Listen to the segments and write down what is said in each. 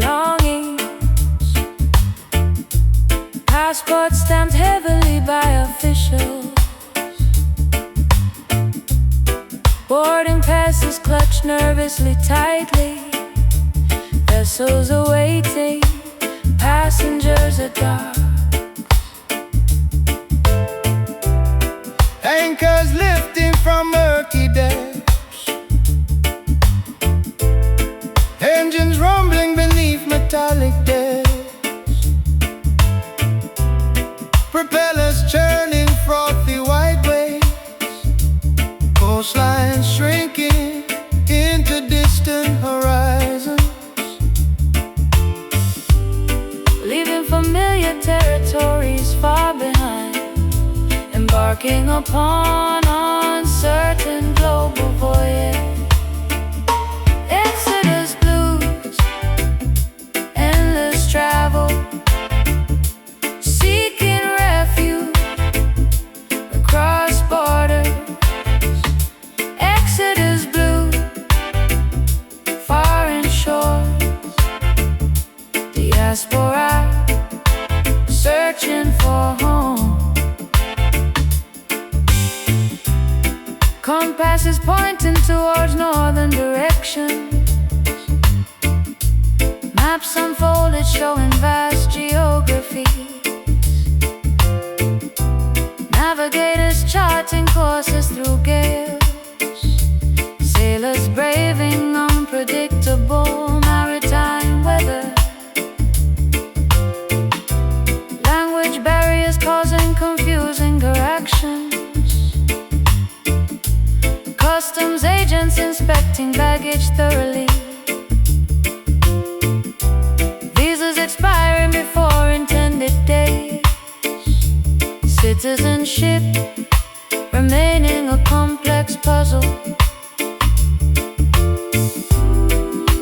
belongings. Passport stamped heavily by officials. Boarding passes clutched nervously tightly. Vessels awaiting, passengers are dark. Anchors lifting from murky depths, engines rumbling beneath metallic decks, propellers churning frothy white waves, coastlines shrinking into distant horizons, leaving familiar territories far behind, embarking upon uncertain global voyage. Exodus blues, endless travel, seeking refuge across borders. Exodus blues, foreign shores, diaspora searching for home. Compasses pointing towards northern directions, maps unfolded showing vast geographies, navigators charting courses through gales, sailors braving unpredictable maritime weather, language barriers causing confusing directions, customs agents inspecting baggage thoroughly, visas expiring before intended dates, citizenship remaining a complex puzzle,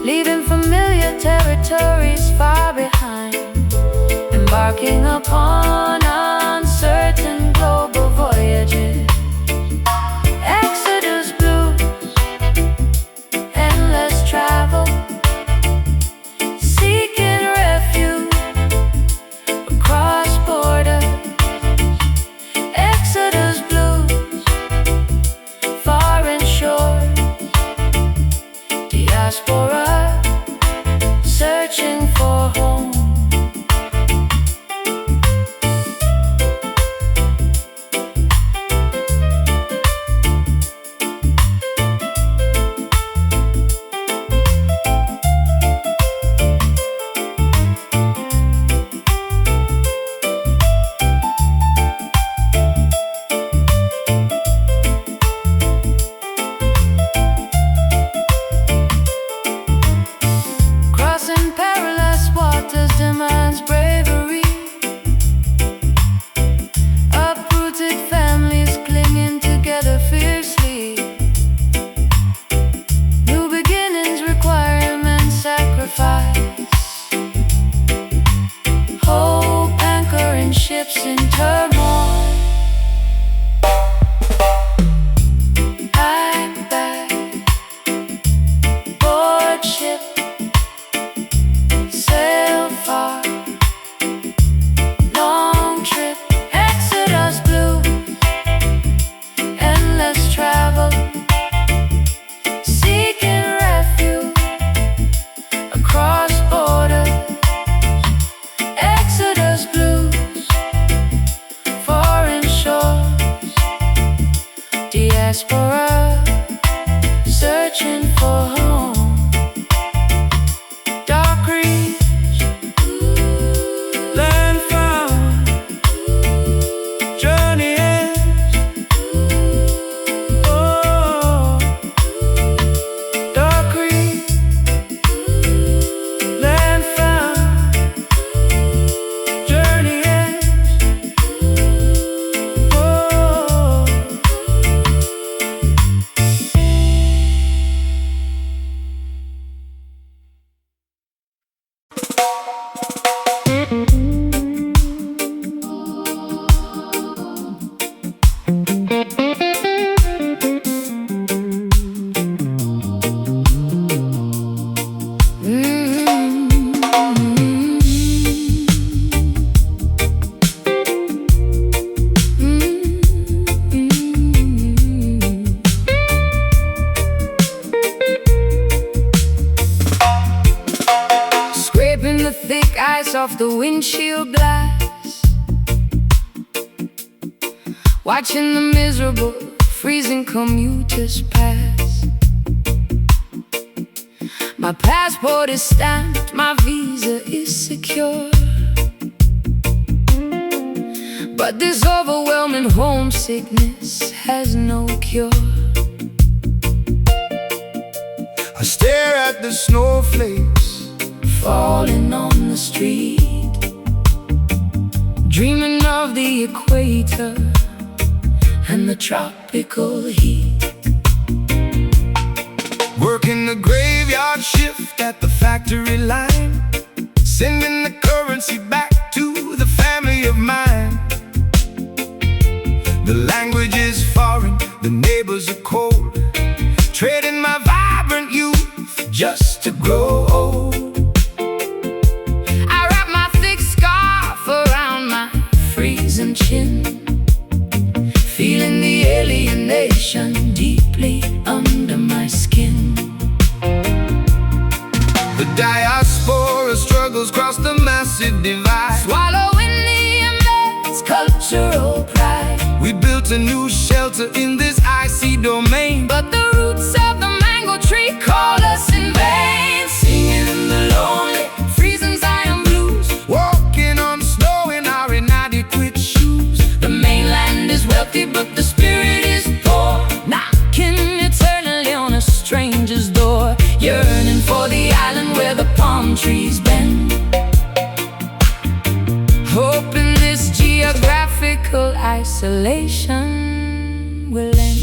leaving familiar territories far behind, embarking upon uncertain global voyages. Exodus blues, endless travel, seeking refuge across borders. Exodus blues, foreign shores, diaspora searching for home. Crossing perilous waters demands bravery. Uprooted families clinging together fiercely. New beginnings require immense sacrifice. Hope anchoring ships in turmoil. Pack back, board ship, sail far. thick ice off the windshield glass, watching the miserable, freezing commuters pass. My passport is stamped, my visa is secure, but this overwhelming homesickness has no cure. I stare at the snowflakes falling on the street, dreaming of the equator and the tropical heat. Working the graveyard shift at the factory line, sending the currency back to the family of mine. The language is foreign, the neighbors are cold, trading my vibrant youth just to grow old. I wrap my thick scarf around my freezing chin, feeling the alienation deeply under my skin. The diaspora struggles across the massive divide, Swallowing the immense cultural pride. we built a new shelter in this icy domain, But the roots of the mango tree call us in vain, singing the lonely, freezing Zion blues, walking on snow in our inadequate shoes. the mainland is wealthy but the spirit is poor, knocking eternally on a stranger's door, yearning for the island where the palm trees bend, hoping this geographical isolation will end.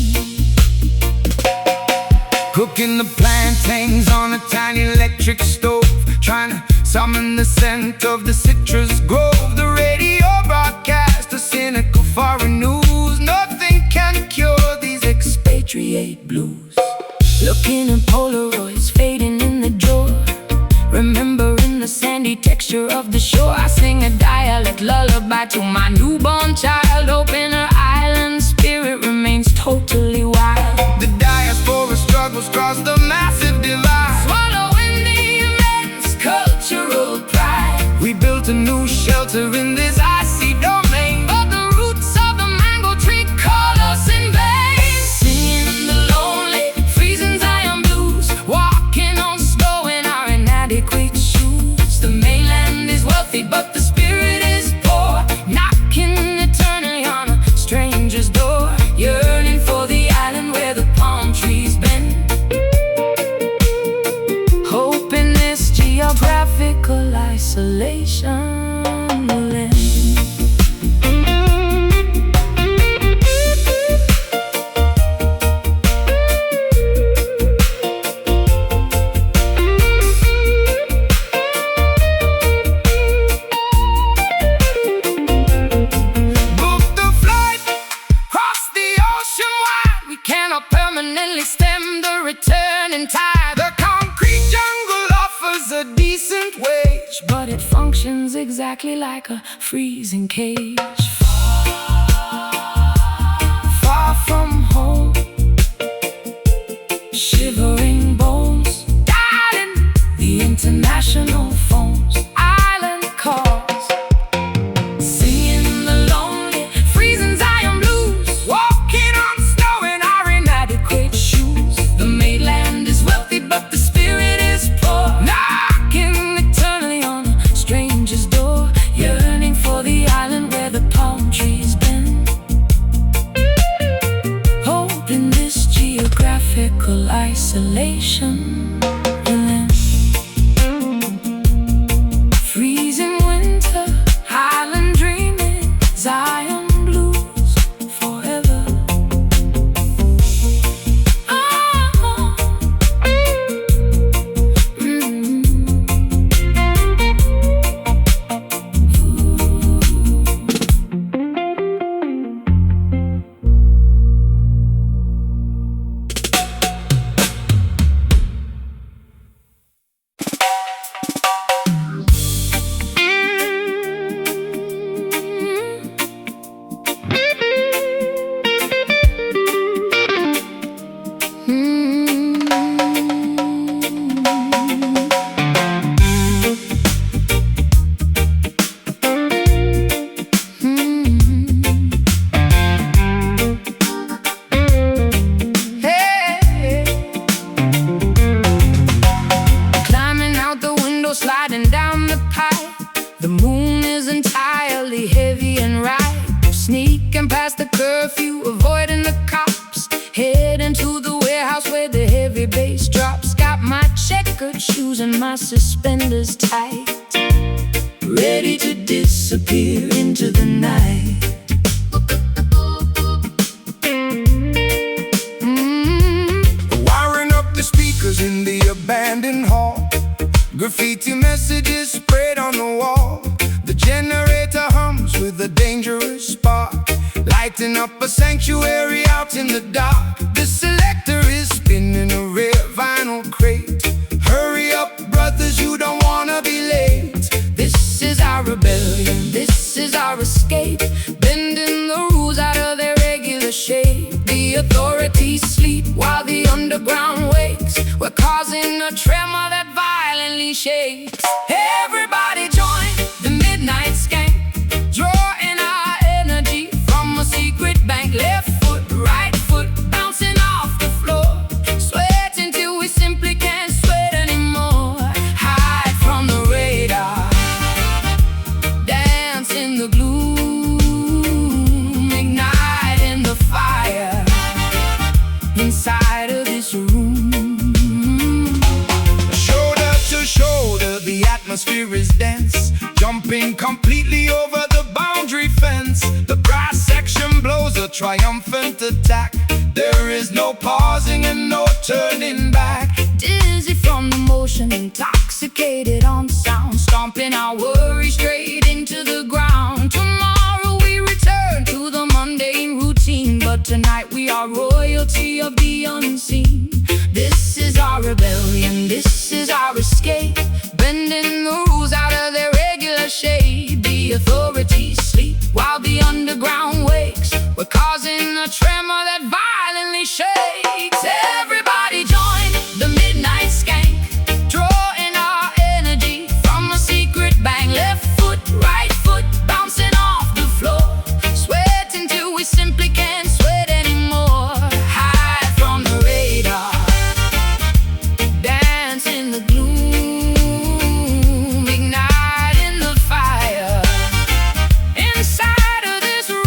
Cooking the plantains on a tiny electric stove, trying to summon the scent of the citrus grove. The radio broadcasts the cynical foreign news. Nothing can cure these expatriate blues. Looking at Polaroids fading in the drawer, remembering the sandy texture of the shore. I sing a dialect lullaby to my newborn child, hoping her island spirit remains totally wild. The diaspora struggles across the massive divide, Swallowing the immense cultural pride. we built a new shelter in this icy domain, But the roots of the mango tree call us in vain, singing the lonely, freezing Zion blues, walking on snow in our inadequate shoes. The mainland is wealthy but the spirit is poor, knocking eternally on a stranger's door, yearning for the island where the palm trees bend, hoping this geographical isolation will end. booked the flight, crossed the ocean wide. We cannot permanently stem the returning tide, The concrete jungle offers a decent wage, but it functions exactly like a freezing cage. Far from home, shivering bones, dialing the international phones, island calls, singing the lonely, freezing Zion blues, walking on snow in our inadequate shoes. The mainland is wealthy but the spirit is poor, knocking eternally on a stranger's door, yearning for the island where the palm high. The moon is entirely heavy and right. Sneaking past the curfew, avoiding the cops, heading to the warehouse where the heavy bass drops. Got my checkered shoes and my suspenders tight, ready to disappear into the night. Wiring up the speakers in the abandoned hall. Graffiti messages spread on the wall. The generator hums with a dangerous spark, lighting up a sanctuary out in the dark. The selector is spinning a rare vinyl crate. Hurry up, brothers, you don't wanna be late. This is our rebellion, this is our escape, bending the rules out of their regular shape. The authorities sleep while the underground wakes. We're causing a tremor that violently shakes. Everybody join the midnight skank, drawing our energy from a secret bank. Left foot, right foot, bouncing off the floor, sweating till we simply can't sweat anymore. Hide from the radar, dance in the gloom, ignite in the fire inside of this room. Shoulder to shoulder, the atmosphere is dense, jumping completely over the boundary fence. The brass section blows a triumphant attack. There is no pausing and no turning back. Dizzy from the motion, intoxicated on sound, stomping our worries straight into the ground. Tomorrow we return to the mundane routine, but tonight we are royalty of the unseen. This is our rebellion, this is our escape, bending the rules out of their regular shade. The authorities sleep while the underground wakes. We're causing a tremor that violently shakes. Everybody join the midnight skank, drawing our energy from a secret bank. Left foot, right foot, bouncing off the floor, sweating till we simply can't sweat anymore. Hide from the radar, dance in the gloom, ignite in the fire inside of this room.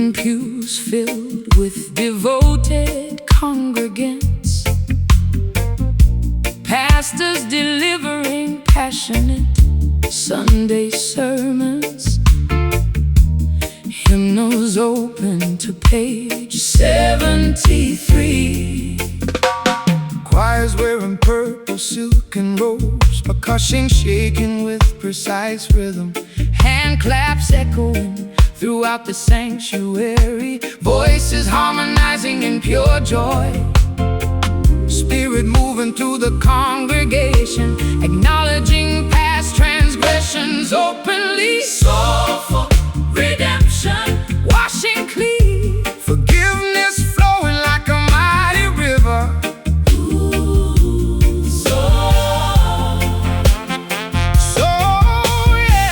wooden pews filled with devoted congregants, pastors delivering passionate Sunday sermons, hymnals open to page 73. Choirs wearing purple silken robes, percussion shaking with precise rhythm, Hand claps echoing throughout the sanctuary, voices harmonizing in pure joy. Spirit moving through the congregation, acknowledging past transgressions openly. Soulful Redemption washing clean, forgiveness flowing like a mighty river.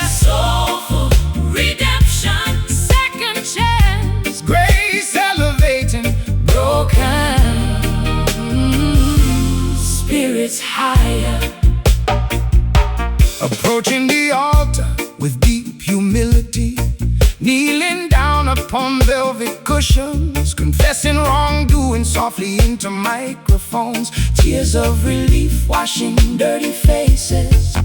soulful redemption, second chance, Grace elevating broken spirits higher. Approaching the altar with deep humility, kneeling down upon velvet cushions, confessing wrongdoing softly into microphones, tears of relief washing dirty faces.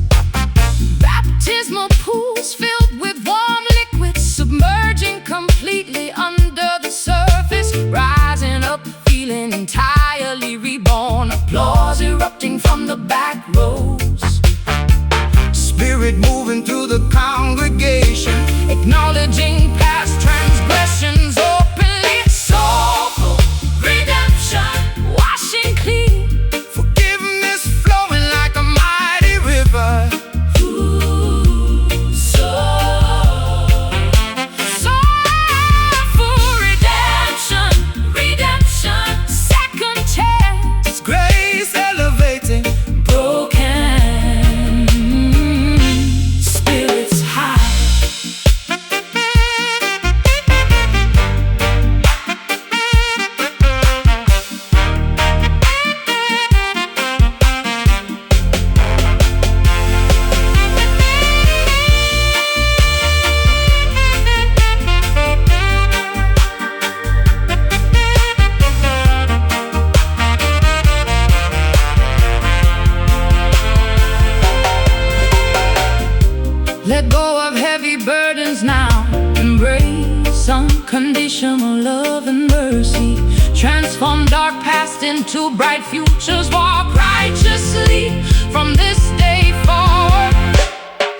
Baptismal pools filled with warm liquids, submerging completely under the surface, rising up feeling entirely reborn, applause erupting from the back rows. Spirit moving through the congregation, Acknowledging past transgressions openly. Soulful redemption washing clean, forgiveness flowing like a mighty river. soulful redemption, redemption, second chance, Grace elevating broken spirits high. Let go of heavy burdens now, embrace unconditional love and mercy, transform dark past into bright futures, walk righteously from this day forward.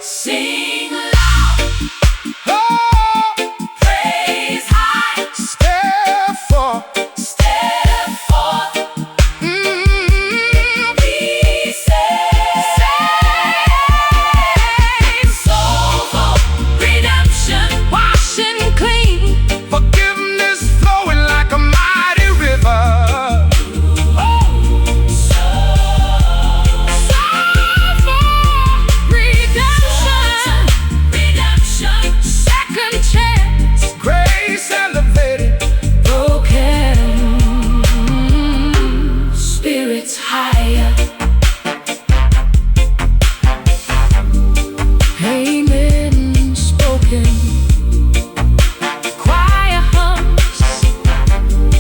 Sing loud, oh, praise high, step forth. step forth, be saved. Soulful redemption washing clean, Forgiveness flowing like a mighty river. soulful redemption, redemption, second chance, Grace elevated broken spirits higher. Amen spoken, choir hums,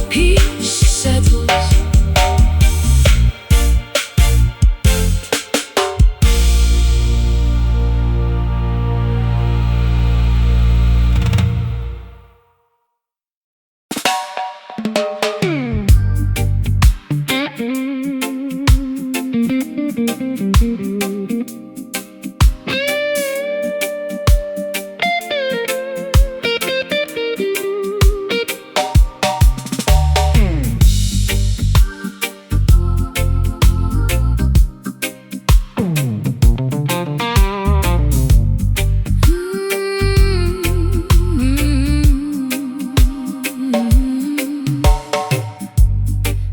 peace settles.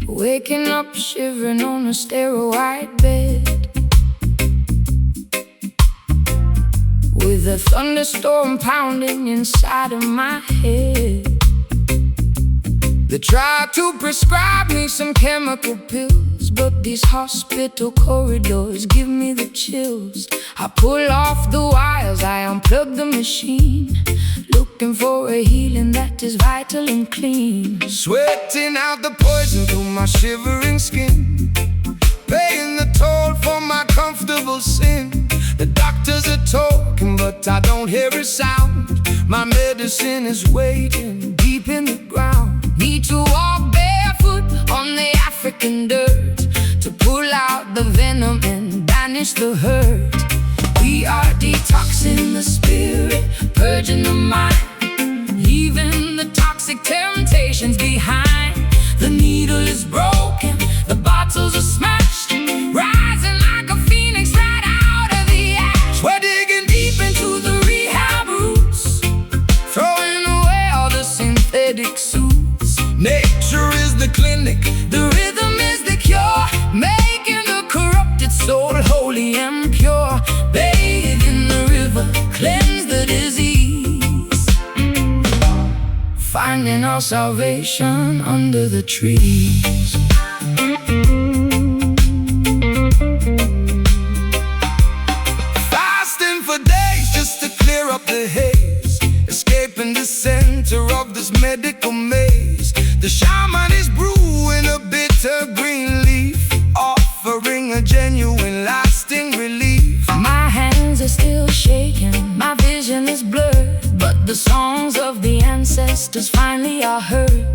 Waking up shivering on a stairway bed, with a thunderstorm pounding inside of my head. They tried to prescribe me some chemical pills, pills, but these hospital corridors give me the chills. I pull off the wires, I unplug the machine, looking for a healing that is vital and clean. Sweating out the poison through my shivering skin, paying the toll for my comfortable sin. The doctors are talking, but I don't hear a sound. My medicine is waiting deep in the ground. Need to walk barefoot on the African dirt to pull out the venom and banish the hurt. We are detoxing the spirit, purging the mind, leaving the toxic temptations behind. The needle is broken, the bottles are smashed, rising like a phoenix right out of the ash. We're digging deep into the rehab roots, Throwing away all the synthetic suits. nature is the clinic, The rhythm is the cure, making the corrupted soul holy and pure. Bathe in the river, cleanse the disease, finding our salvation under the trees. fasting for days just to clear up the haze, escaping the center of this medical maze. The shaman is brewing a bitter green leaf, offering a genuine lasting relief. My hands are still shaking, my vision is blurred, but the songs of the ancestors finally are heard.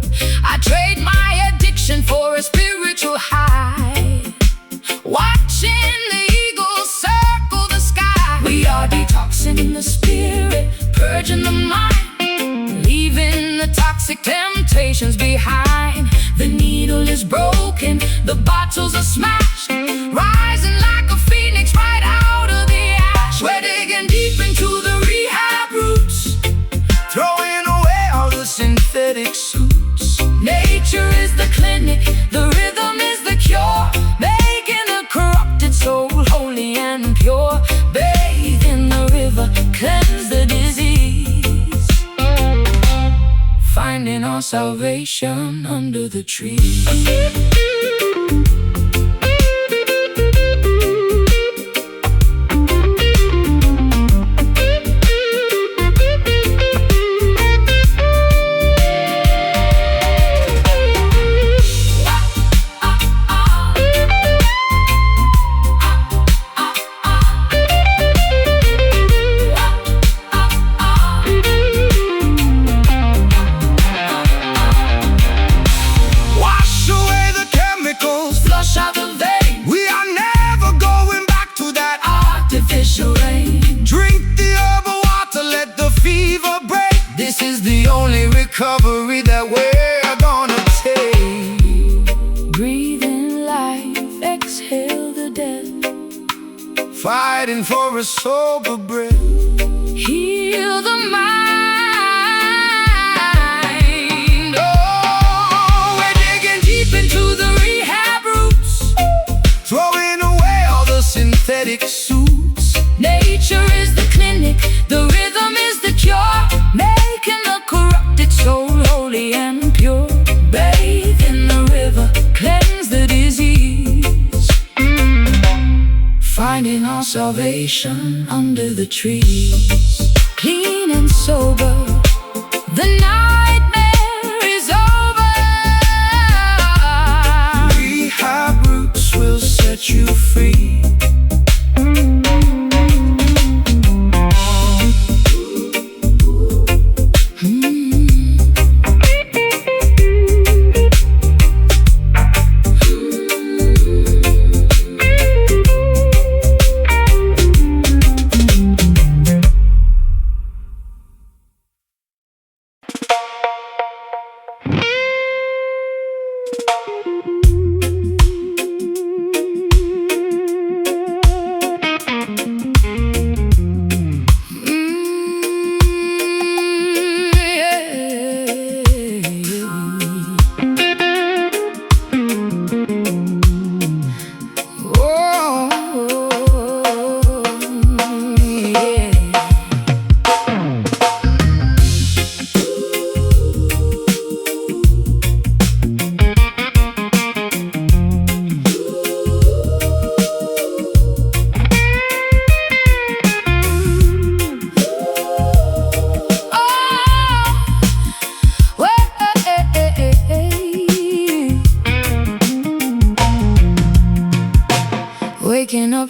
I trade my addiction for a spiritual high, watching the eagles circle the sky. We are detoxing the spirit, purging the mind, leaving the toxic temptations behind. The needle is broken, the bottles are smashed, rising like a phoenix right out of the ash. We're digging deep into the rehab roots, Throwing away all the synthetic suits. nature is the clinic, the rhythm is the cure, making the corrupted soul holy and pure. Bathe in the river, cleanse the disease, finding our salvation under the trees. Wash away the chemicals, Flush out the vein, we are never going back to that. artificial rain. Drink the herbal water, let the fever break. This is the only recovery that we're gonna take. Breathe in life, exhale the death, Fighting for a sober breath. heal the mind. Oh, we're digging deep into the rehab roots, throwing away all the synthetic suits. Nature is the clinic, the rhythm is the cure, making the corrupted soul holy and pure. Bathe in the river, cleanse the disease, finding our salvation under the trees. Clean and sober, the nightmare is over. Rehab roots will set you free.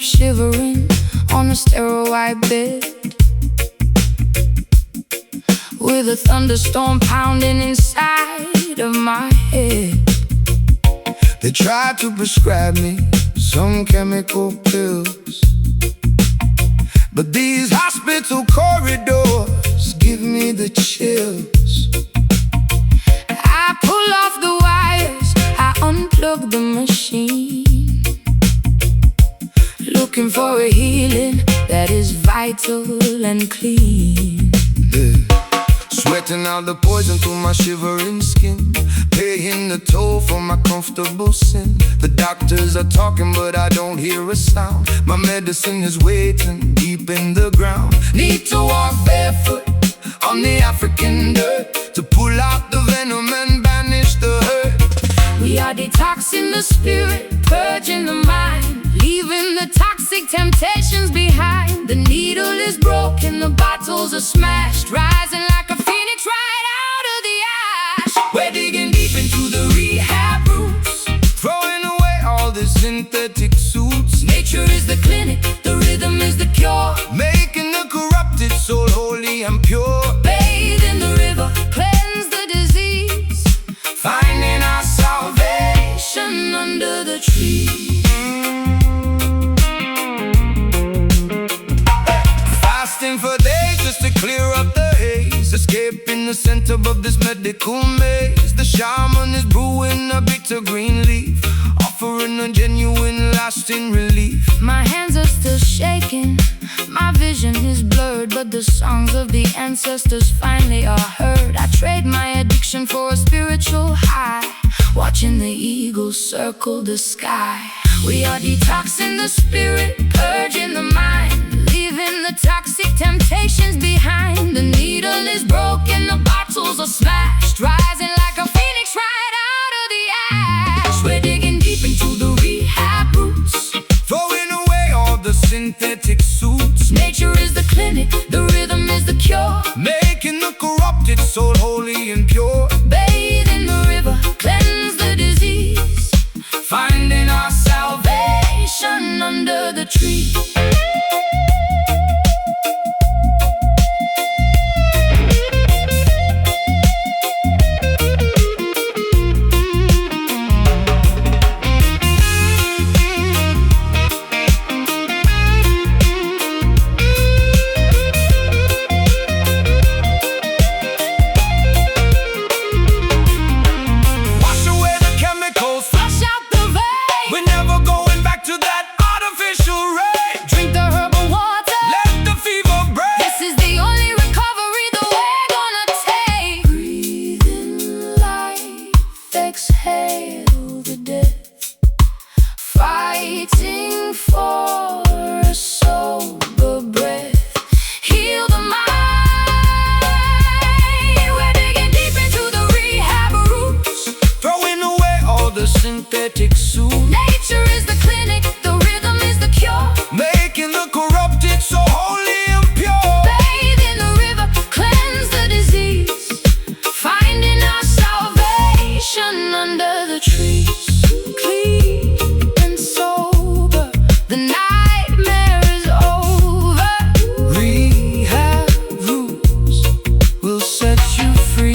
shivering on a sterile white bed, with a thunderstorm pounding inside of my head. They tried to prescribe me some chemical pills, but these hospital corridors give me the chills. I pull off the wires, I unplug the machine, looking for a healing that is vital and clean. Sweating out the poison through my shivering skin, paying the toll for my comfortable sin. The doctors are talking but I don't hear a sound. My medicine is waiting deep in the ground. Need to walk barefoot on the African dirt to pull out the venom and banish the hurt. We are detoxing the spirit, purging the mind, leaving the toxic temptations behind. The needle is broken, the bottles are smashed, rising like a phoenix right out of the ash. We're digging deep into the rehab roots, throwing away all the synthetic suits. Nature is the clinic, the rhythm is the cure, making the corrupted soul holy and pure. bathe in the river, cleanse the disease, Finding our salvation under the tree. Fasting for days just to clear up the haze, escaping the center of this medical maze. The shaman is brewing a bitter green leaf, offering a genuine lasting relief. My hands are still shaking, my vision is blurred, but the songs of the ancestors finally are heard. I trade my addiction for a spiritual high, watching the eagles circle the sky. We are detoxing the spirit, purging the mind, leaving the toxic temptations behind. The needle is broken, the bottles are smashed, rising like a phoenix right out of the ash. We're digging deep into the rehab roots, Throwing away all the synthetic suits, nature is the clinic, the rhythm is the cure, making the corrupted soul holy and pure. bathe in the river, cleanse the disease, Finding our salvation under the tree. wash away the chemicals. Flush out the vein, We're never going back to that artificial rain. drink the herbal water, Let the fever break. this is the only recovery that we're gonna take. Breathe in life, exhale the death, fighting for a sober breath. Heal the mind, we're digging deep into the rehab roots. Throwing away all the synthetic suits, Nature is the clinic, the rhythm is the cure, making the corrupted so holy and pure. bathe in the river, cleanse the disease, finding our salvation under the trees. Clean and sober, the nightmare is over. Rehab rules will set you free.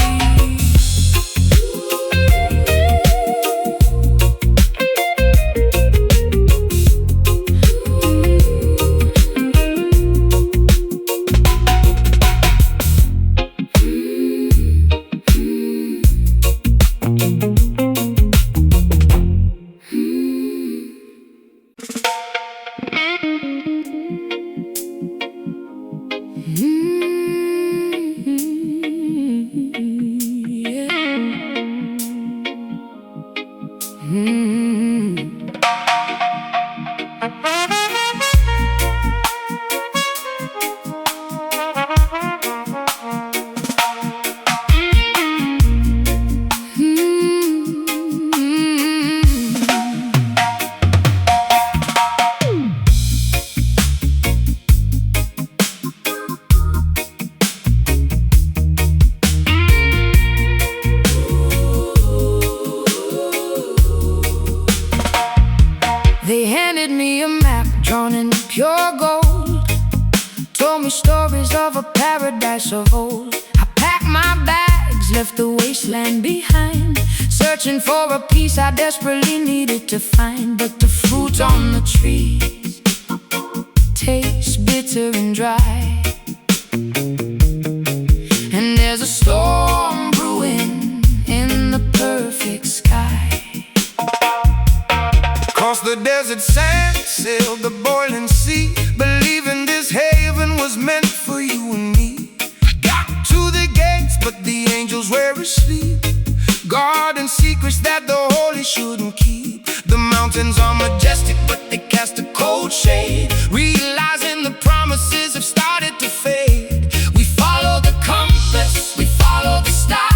paradise of old. I packed my bags, left the wasteland behind, searching for a piece I desperately needed to find. But the fruit on the trees tastes bitter and dry, and there's a storm brewing in the perfect sky. Across the desert sand, sailed the boiling sea, believing this haven was meant for you and me. Got to the gates, but the angels were asleep, guarding secrets that the holy shouldn't keep. The mountains are majestic, but they cast a cold shade, realizing the promises have started to fade. We follow the compass, we follow the star,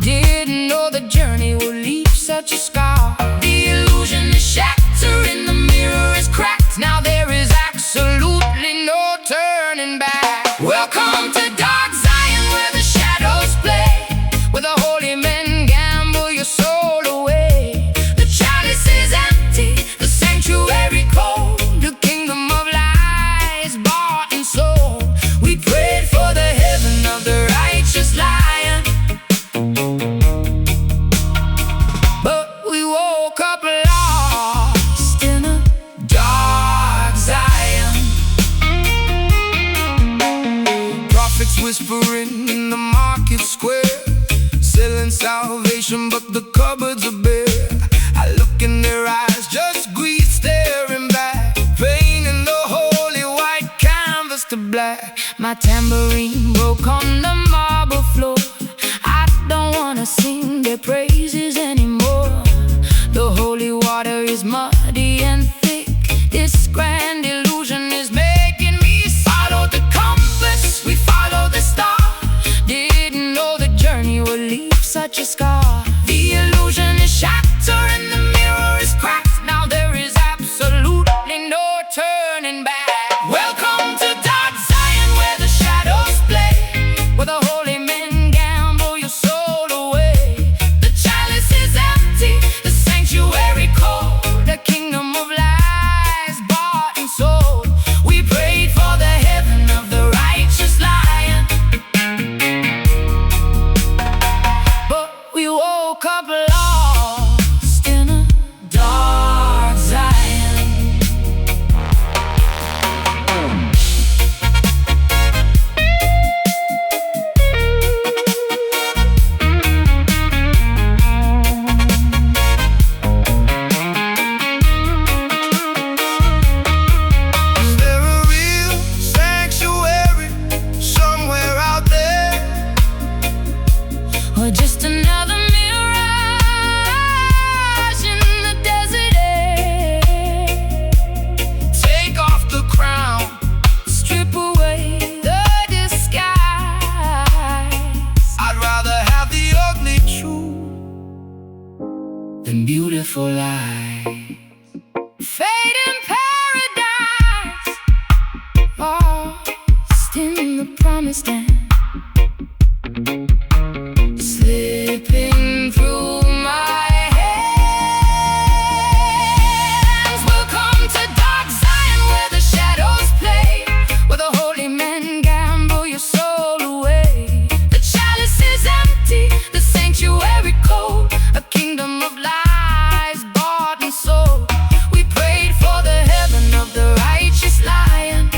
didn't know the journey would leave such a scar. The illusion is shattering, the mirror is cracked, now there is absolutely no turning back. Welcome to dark Zion, where the shadows play, where the holy men gamble your soul away. The chalice is empty, the sanctuary cold, the kingdom of lies bought and sold. We prayed for the heaven of the righteous lion, but we woke up lost in a dark Zion. Prophets whispering in the market square, selling salvation, but the cupboards are bare. I look in their eyes, just greed staring back, painting the holy white canvas to black. My tambourine broke on the marble floor, I don't wanna sing their praises anymore. The holy water is muddy and thick, this grand illusion is making me follow the compass, we follow the star, didn't know the journey would leave such a scar. The illusion is shattering, the mirror is cracked, now there is absolutely no turning back. Welcome to dark Zion, where the shadows play, where the holy men gamble your soul away. The chalice is empty, the sanctuary cold, the kingdom of lies bought and sold. We prayed for the heaven of the righteous lion, but we woke up lost in a dark Zion. Is there a real sanctuary somewhere out there? Or just another mirage in the desert air? Take off the crown, Strip away the disguise, I'd rather have the ugly truth than beautiful lies. Fate in paradise, lost in the promised land, slipping through my hands. Welcome to dark Zion, where the shadows play, where the holy men gamble your soul away. The chalice is empty, the sanctuary cold, a kingdom of lies bought and sold. We prayed for the heaven of the righteous lion,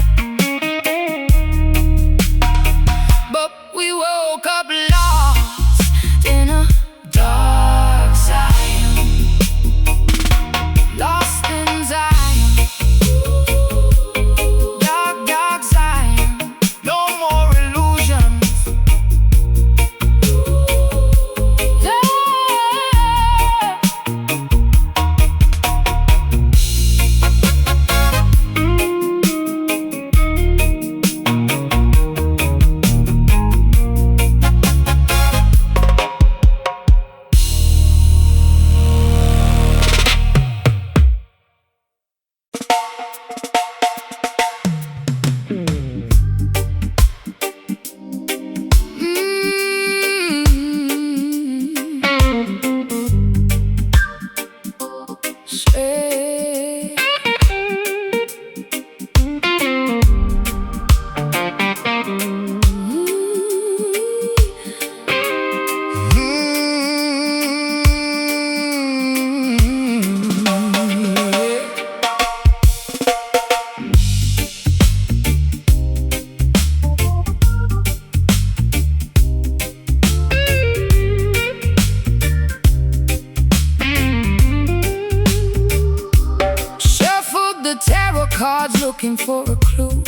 looking for a clue.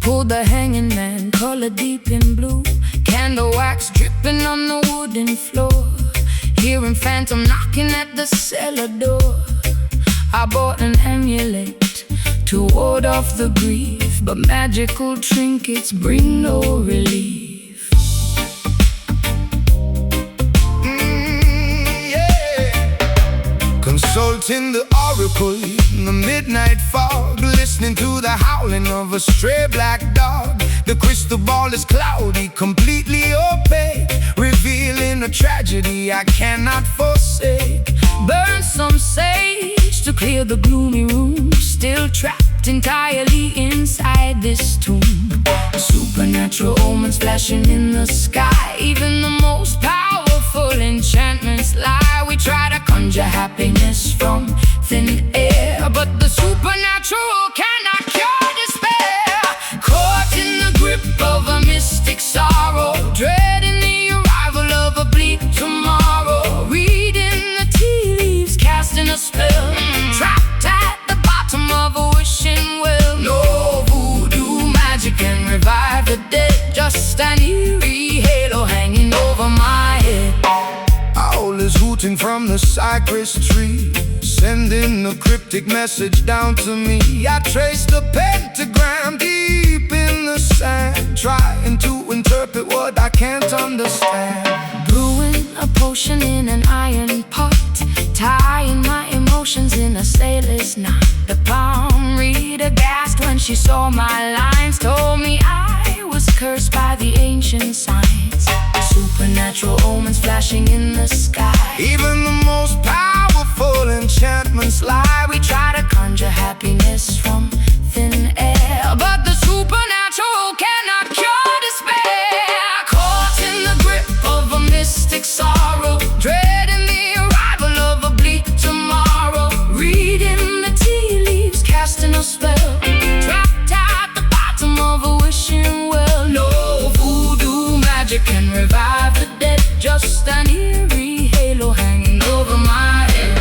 Pulled the hanging man, color deep in blue. Candle wax dripping on the wooden floor. Hearing phantom knocking at the cellar door. I bought an amulet to ward off the grief, but magical trinkets bring no relief. Consulting the oracle in the midnight fog, listening to the howling of a stray black dog. The crystal ball is cloudy, completely opaque, revealing a tragedy I cannot forsake. Burn some sage to clear the gloomy room, still trapped entirely inside this tomb. Supernatural omens flashing in the sky, even the most powerful enchantments lie. We try to conjure happiness from thin air, but the supernatural cannot cure despair. Caught in the grip of a mystic sorrow, dreading the arrival of a bleak tomorrow. Reading the tea leaves, casting a spell, trapped at the bottom of a wishing well. No voodoo magic can revive the dead, just an eerie halo hanging over my head. Owl is hooting from the cypress tree, sending a cryptic message down to me. I traced the pentagram deep in the sand, trying to interpret what I can't understand. Brewing a potion in an iron pot, tying my emotions in a sailor's knot. The palm reader gasped when she saw my lines, told me I was cursed by the ancient signs. Supernatural omens flashing in the sky, even the most powerful enchantments lie. we try to conjure happiness from thin air, but the supernatural cannot cure despair. Caught in the grip of a mystic sorrow, dreading the arrival of a bleak tomorrow. Reading the tea leaves, casting a spell, trapped at the bottom of a wishing well. No voodoo magic can revive the dead, just an eerie halo hanging over my head.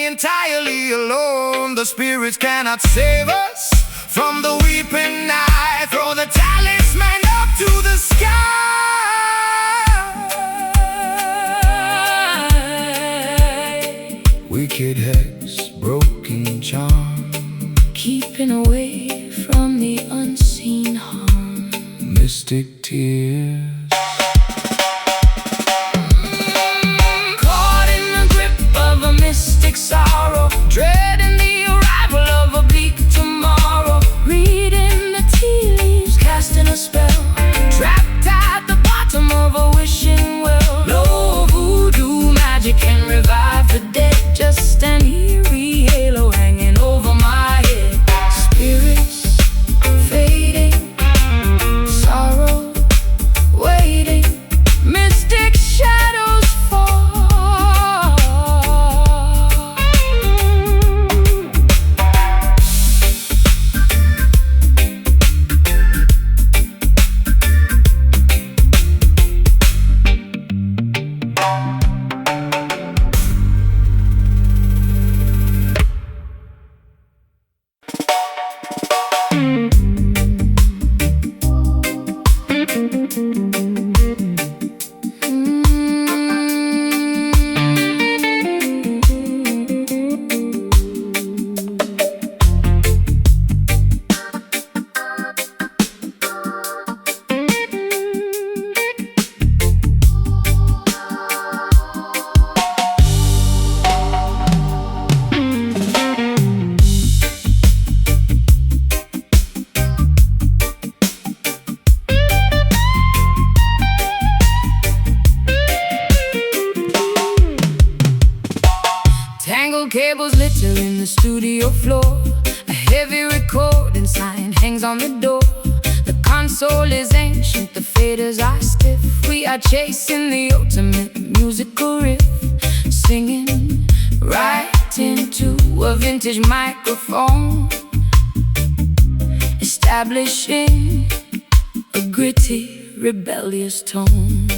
Entirely alone, the spirits cannot save us from the weeping night. Throw the talisman up to the sky. Wicked hex, broken charm, Keeping away from the unseen harm. mystic tears. Caught in the grip of a mystic sorrow, dreading the arrival of a bleak tomorrow. Reading the tea leaves, casting a spell, trapped at the bottom of a wishing well. No voodoo magic can revive the dead, just an eerie halo hanging over my head. Spirits fading, sorrow cables littering the studio floor. A heavy recording sign hangs on the door. The console is ancient, the faders are stiff. We are chasing the ultimate musical riff, singing right into a vintage microphone, establishing a gritty, rebellious tone.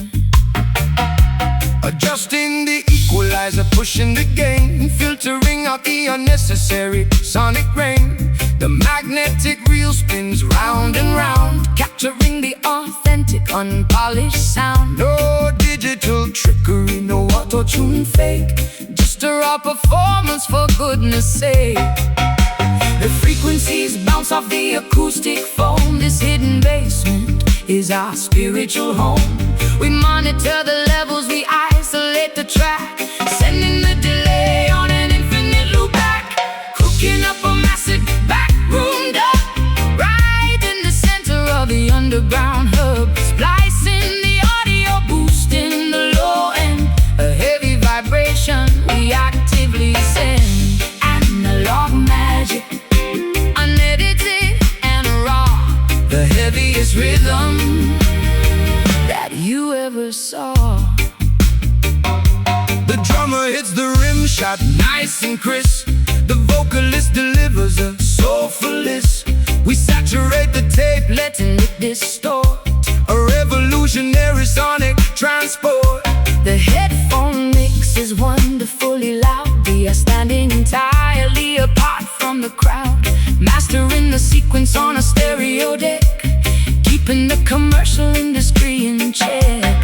Adjusting the equalizer, pushing the gain, filtering out the unnecessary sonic rain. The magnetic reel spins round and round, capturing the authentic, unpolished sound. No digital trickery, no auto-tune fake, just a raw performance for goodness sake. The frequencies bounce off the acoustic foam. This hidden basement is our spiritual home. We monitor the levels, we isolate the track, sending the delay on an infinite loop back, hooking up a massive backroom dub, right in the center of the underground hub, splicing the audio, boosting the low end, a heavy vibration we actively send. Analog magic, unedited and raw, the heaviest rhythm that you ever saw. The drummer hits the rim shot nice and crisp. The vocalist delivers a soulful list. We saturate the tape, letting it distort, a revolutionary sonic transport. The headphone mix is wonderfully loud. We are standing entirely apart from the crowd, mastering the sequence on a stereo deck, keeping the commercial industry in check.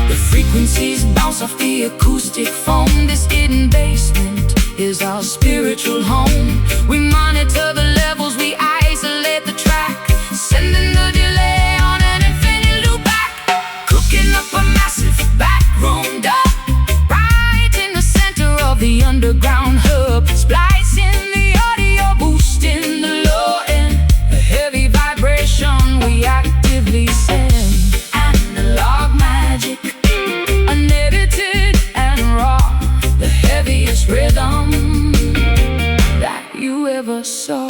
The frequencies bounce off the acoustic foam. This hidden basement is our spiritual home. We monitor the levels, we isolate the track, sending the delay on an infinite loop back, cooking up a massive backroom dub, right in the center of the underground hub, splicing the audio, boosting the low end, a heavy vibration we actively send. Analog magic, unedited and raw, the heaviest rhythm that you ever saw.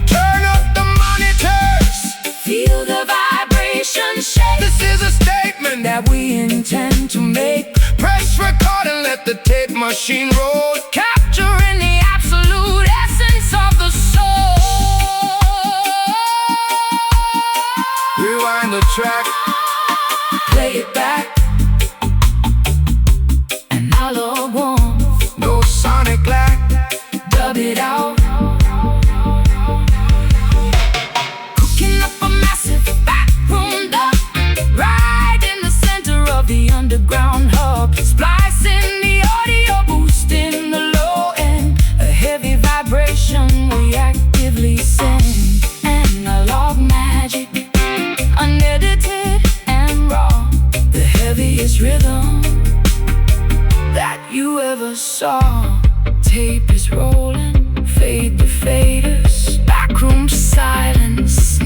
Turn up the monitors, Feel the vibration shake. this is a statement That we intend to make, press record and let the tape machine roll. capturing the absolute essence of the soul. Rewind the track, Play it back, analog one, no sonic lag. dub it out, cooking up a massive backroom dub, right in the center of the underground hub, splicing the audio, boosting the low end, a heavy vibration we actively send. Analog magic, unedited and raw, the heaviest rhythm that you ever saw. Tape is rolling, fade to faders, backroom silence.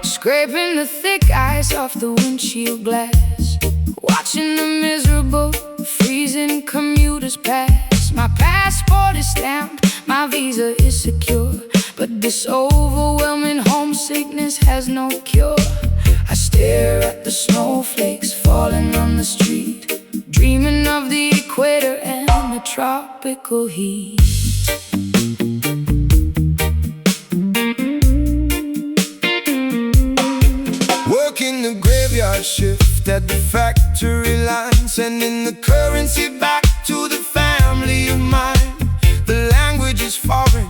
Scraping the thick ice off the windshield glass, watching the miserable, freezing commuters pass. My passport is stamped, my visa is secure, but this overwhelming homesickness has no cure. I stare at the snowflakes falling on the street, dreaming of the equator and the tropical heat. Working the graveyard shift at the factory line, sending the currency back to the family of mine. The language is foreign,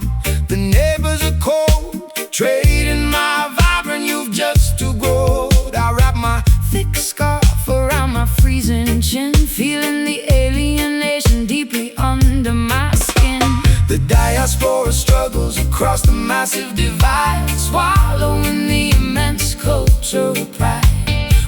the neighbors are cold, trading my vibrant youth just to grow. I wrap my Thick scarf around my freezing chin, feeling the alienation deeply under my skin. The diaspora struggles across the massive divide, Swallowing the immense cultural pride.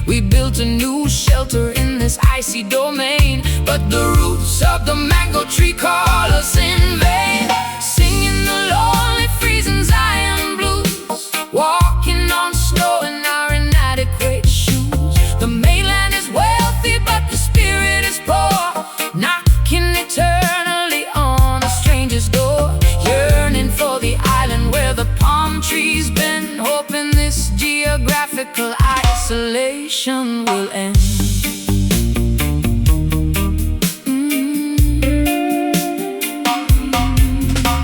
We built a new shelter in this icy domain, but the roots of the mango tree call us in vain. Singing the lonely freezing Zion blues, walking on snow in our inadequate shoes. The mainland is wealthy, but the spirit is poor, knocking eternally on a stranger's door. Yearning for the island where the palm trees bend, hoping this geographical isolation will end.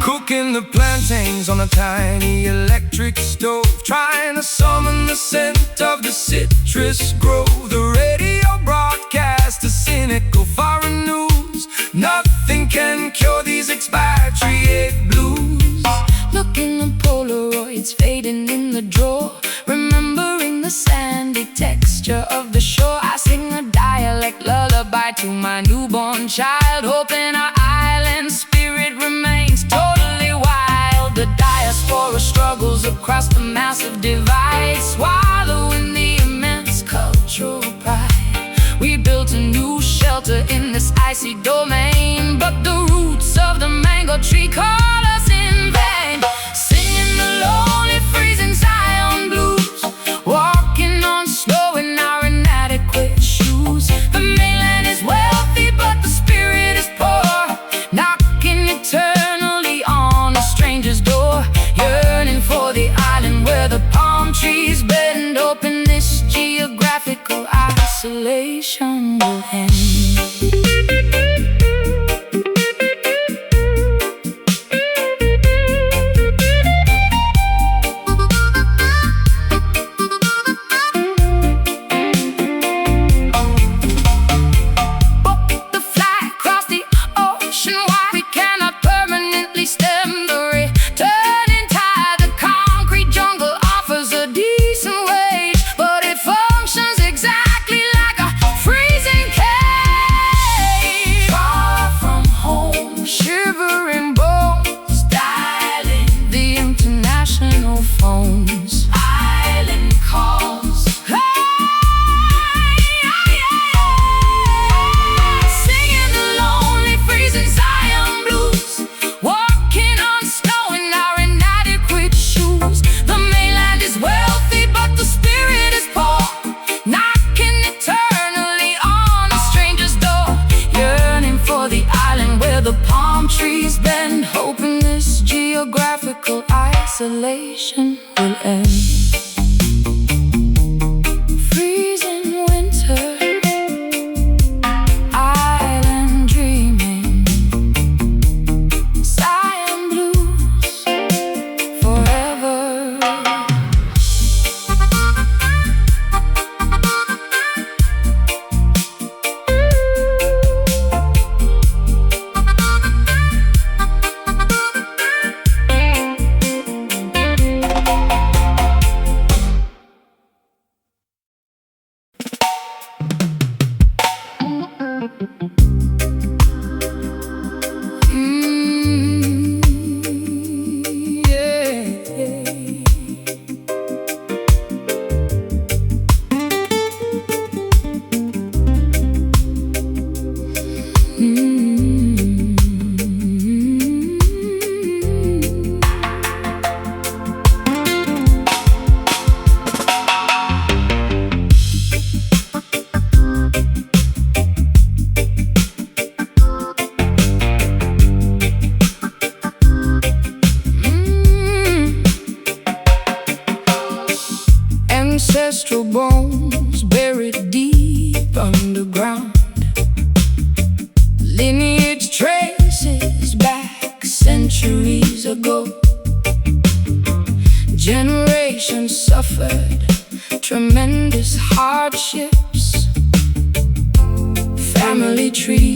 Cooking the plantains on a tiny electric stove, trying to summon the scent of the citrus grove. The radio broadcasts the cynical foreign news. Nothing can cure these expatriate blues. Looking the Polaroids fading in the drawer, remembering the sandy texture of the shore. I sing a dialect lullaby to my newborn child, hoping our island spirit remains totally wild. The diaspora struggles across the massive divide, swallowing the immense cultural pride. We built a new shelter in this icy domain, but the roots of the mango tree call us in vain. Singing the lonely freezing Zion blues, walking on snow in our inadequate shoes. The mainland is wealthy, but the spirit is poor, knocking eternally on a stranger's door. Yearning for the island where the palm trees bend, hoping this geographical isolation will end. The palm trees bend, hoping this geographical isolation will end. Freezing winter, island dreaming, Zion blues forever.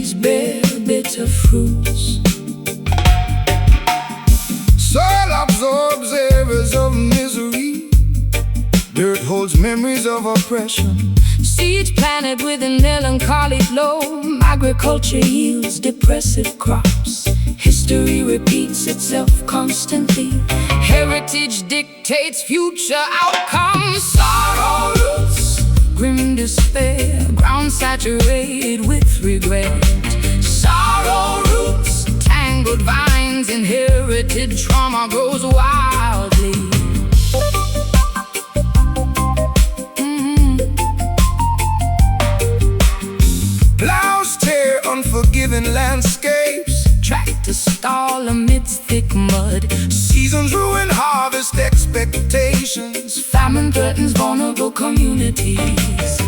trees bear bitter fruits. Soil absorbs areas of misery. Dirt holds memories of oppression. Seeds planted with a melancholy glow. Agriculture yields depressive crops. History repeats itself constantly. Heritage dictates future outcomes. Sorrow roots, grim despair, ground saturated with regret. Sorrow roots, tangled vines, inherited trauma grows wildly. Plows tear unforgiving landscapes. Tractors stall amidst thick mud. Seasons ruin harvest expectations. Famine threatens vulnerable communities.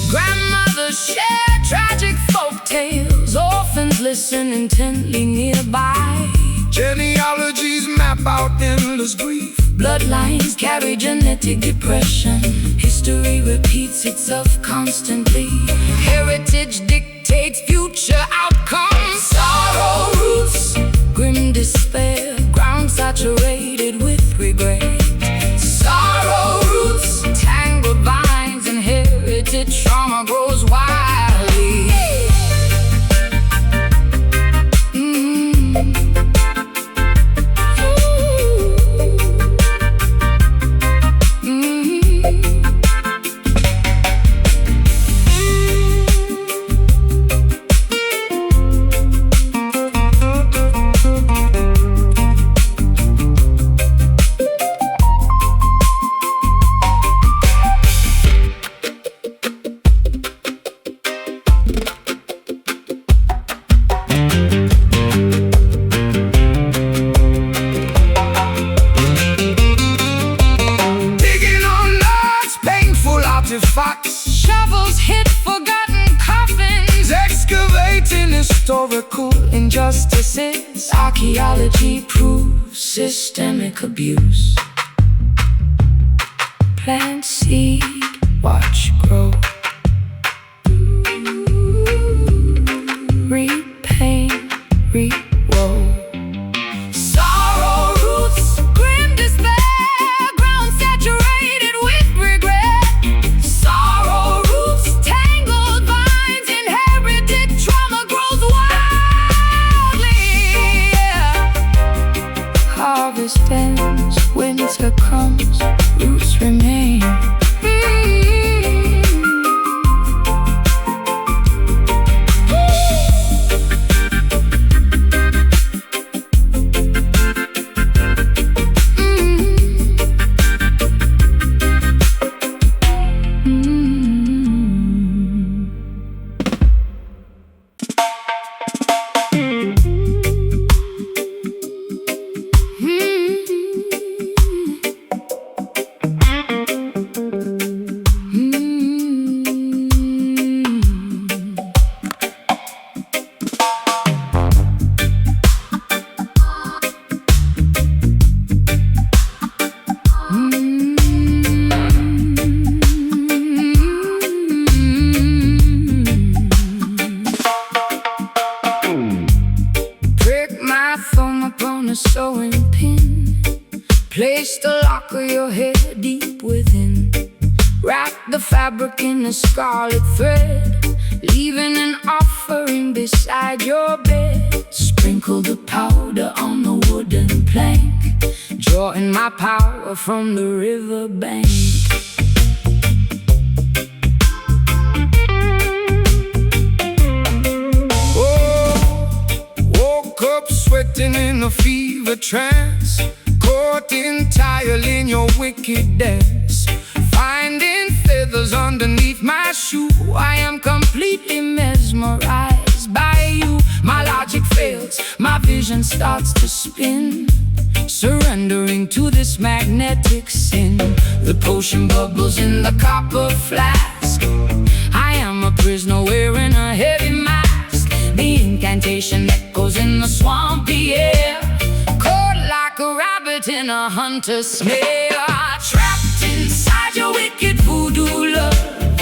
Grandmothers share tragic folk tales. Orphans listen intently nearby. Genealogies map out endless grief. Bloodlines carry genetic depression. History repeats itself constantly. Heritage dictates future outcomes. Sorrow roots, grim despair, ground saturated with regret. Sorrow roots, tangled vines, inherited trauma grows wildly. Shovels hit forgotten coffins. Excavating Historical injustices. Archaeology proves systemic abuse. Plant seed, watch grow. Reap pain, reap woe. Sorrow roots, grim despair, ground saturated with regret. Sorrow roots, tangled vines, inherited trauma grows wildly. Harvest ends, winter comes, roots remain. Sewing pin, place the lock of your hair deep within. Wrap the fabric in a scarlet thread, leaving an offering beside your bed. Sprinkle the powder on the wooden plank, drawing my power from the riverbank. Sweating in a fever trance, caught entirely in your wicked dance. Finding feathers underneath my shoe, I am completely mesmerized by you. My logic fails, my vision starts to spin, surrendering to this magnetic sin. The potion bubbles in the copper flask. I am a prisoner wearing a heavy mask. The incantation echoes in the swampy air, caught like a rabbit in a hunter's snare. Trapped inside your wicked voodoo love,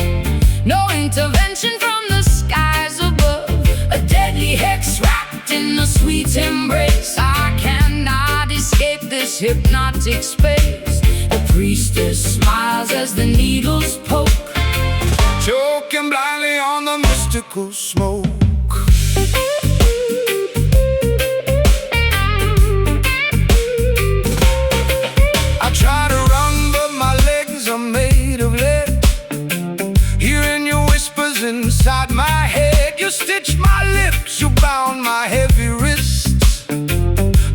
no intervention from the skies above. A dead sweet embrace. I cannot escape this hypnotic space. The priestess smiles as the needles poke, choking blindly on the mystical smoke. I try to run, but my legs are made of lead. Hearing your whispers inside my head, you stitched my lips, you bound my heavy wrists.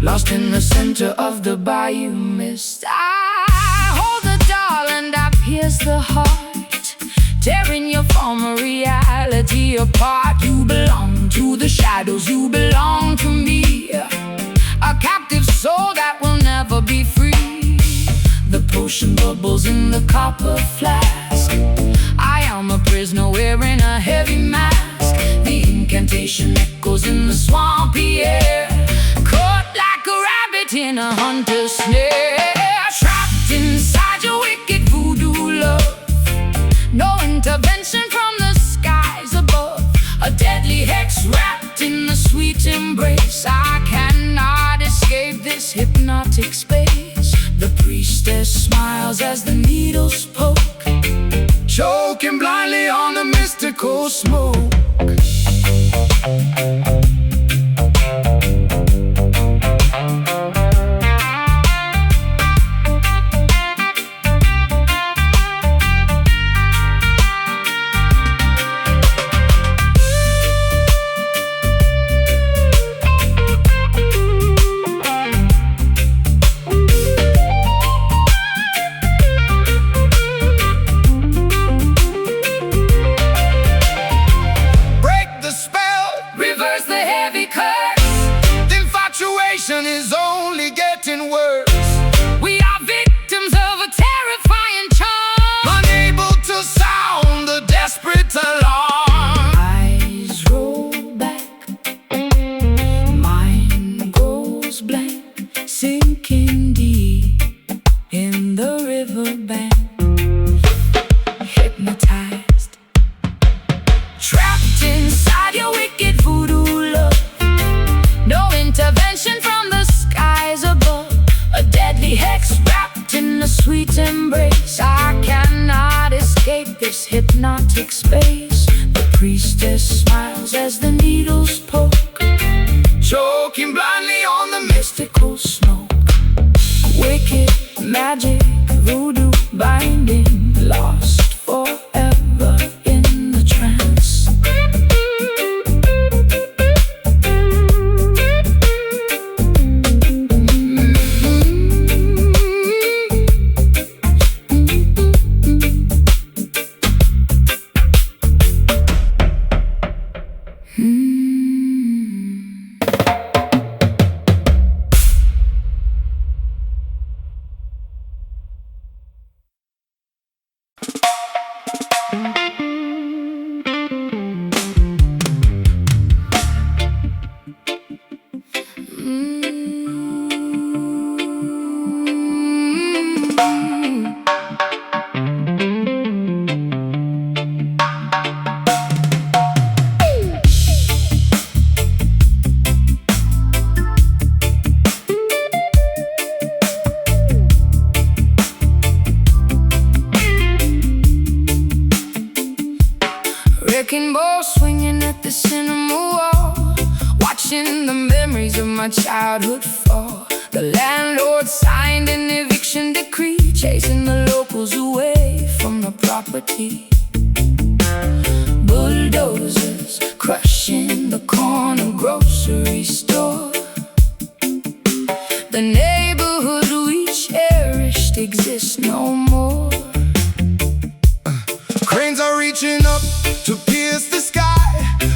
Lost in the center of the bayou mist, I hold the doll and I pierce the heart, tearing your former reality apart. You belong to the shadows, you belong to me, a captive soul that will never be free. The potion bubbles in the copper flask. I am a prisoner wearing a heavy mask. The incantation echoes in the swampy air, caught like a rabbit in a hunter's snare. Trapped inside your wicked voodoo love, no intervention from the skies above. A deadly hex wrapped in the sweet embrace. I cannot escape this hypnotic space. The priestess smiles as the needles poke, choking blindly on the mystical smoke. Is only getting worse. We are victims of a terrifying charm, unable to sound the desperate alarm. Eyes roll back, mind goes blank, sinking deep in the riverbank. Hypnotized, trapped inside your wicked voodoo love, no intervention from the skies above. A deadly hex wrapped in a sweet embrace. I cannot escape this hypnotic space. The priestess smiles as the needles poke, choking blindly on the mystical smoke. Wicked magic, voodoo binding, lost forever in the trance. Wrecking ball swinging at the cinema wall, watching the memories of my childhood fall. The landlord signed an eviction decree, chasing the locals away from the property. Bulldozers crushing the corner grocery store. The neighborhood we cherished exists no more. Cranes are reaching up to pierce the sky.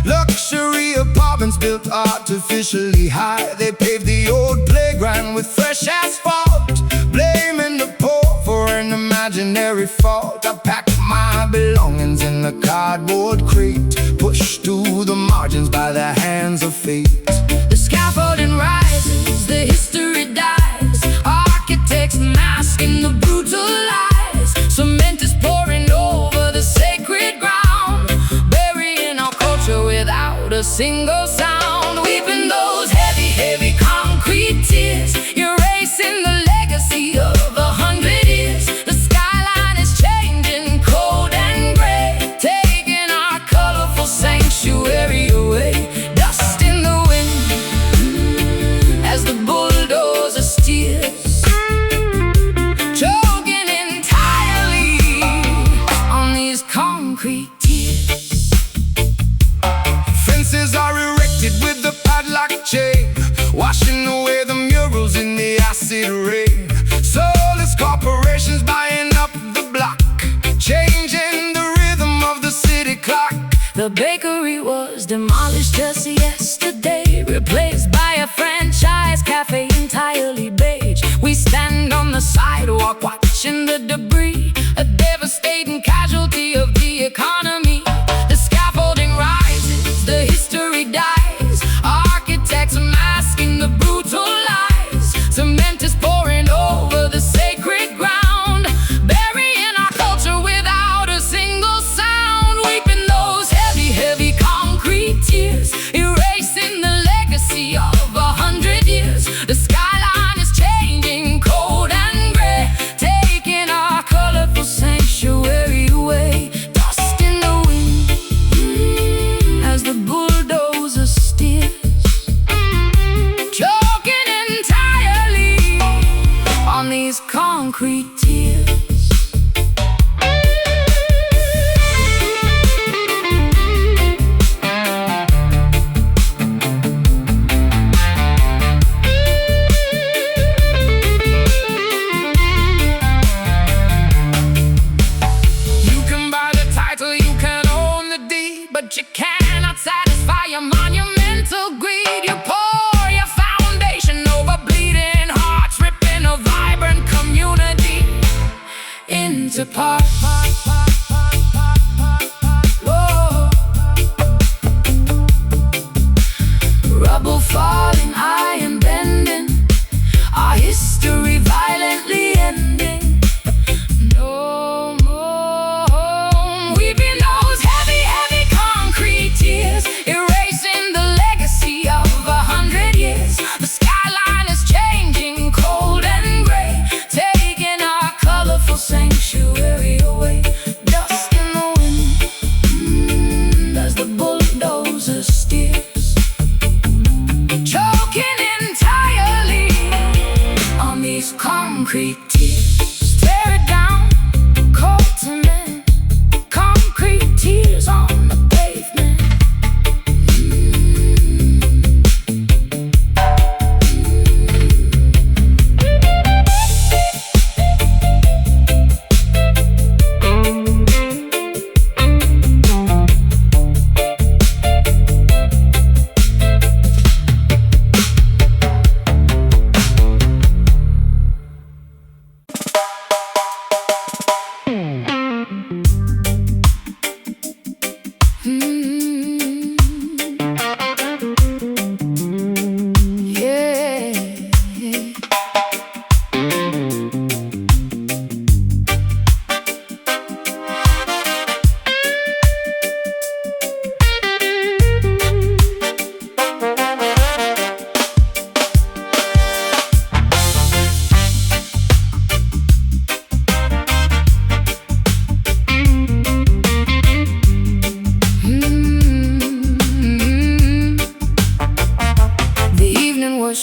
Luxury apartments built artificially high. They paved the old playground with fresh asphalt, blaming the poor for an imaginary fault. I packed my belongings in the cardboard crate, pushed to the margins by the hands of fate. The scaffolding rises, the history dies, architects masking the brutal lies. Cement is pouring over the sacred ground, burying our culture without a single sound. Weeping those heavy connected with the padlock chain, washing away the murals in the acid rain. Soulless corporations buying up the block, changing the rhythm of the city clock. The bakery was demolished just yesterday, replaced by a franchise cafe entirely beige. We stand on the sidewalk watching the debris, a devastating casualty of the economy. The scaffolding rises, the history dies, architects masking the brutal lies. Cement is pouring over the sacred ground, burying our culture without a single sound. Weeping those heavy concrete tears, erasing the legacy of 100 years. The skyline is changing, cold and gray, taking our colorful sanctuary away. Dust in the wind, as the bulldozer steers, choking entirely on these concrete tears. But you cannot satisfy your monumental greed. You pour your foundation over bleeding hearts, ripping a vibrant community into parts. Whoa. Rubble falling, iron bending, our history violently ending. No more weeping those heavy concrete tears, erasing the legacy of 100 years. The skyline is changing, cold and gray, taking our colorful sanctuary away. Dust in the wind, as the bulldozer steers, choking entirely on these concrete tears. Tear it down, cold cement, concrete tears on the pavement.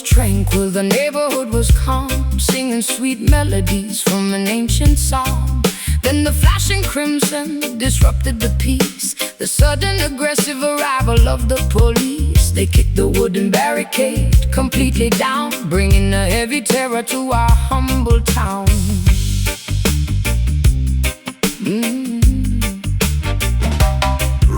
Tranquil, the neighborhood was calm, singing sweet melodies from an ancient psalm. Then the flashing crimson disrupted the peace, the sudden aggressive arrival of the police. They kicked the wooden barricade completely down, bringing a heavy terror to our humble town.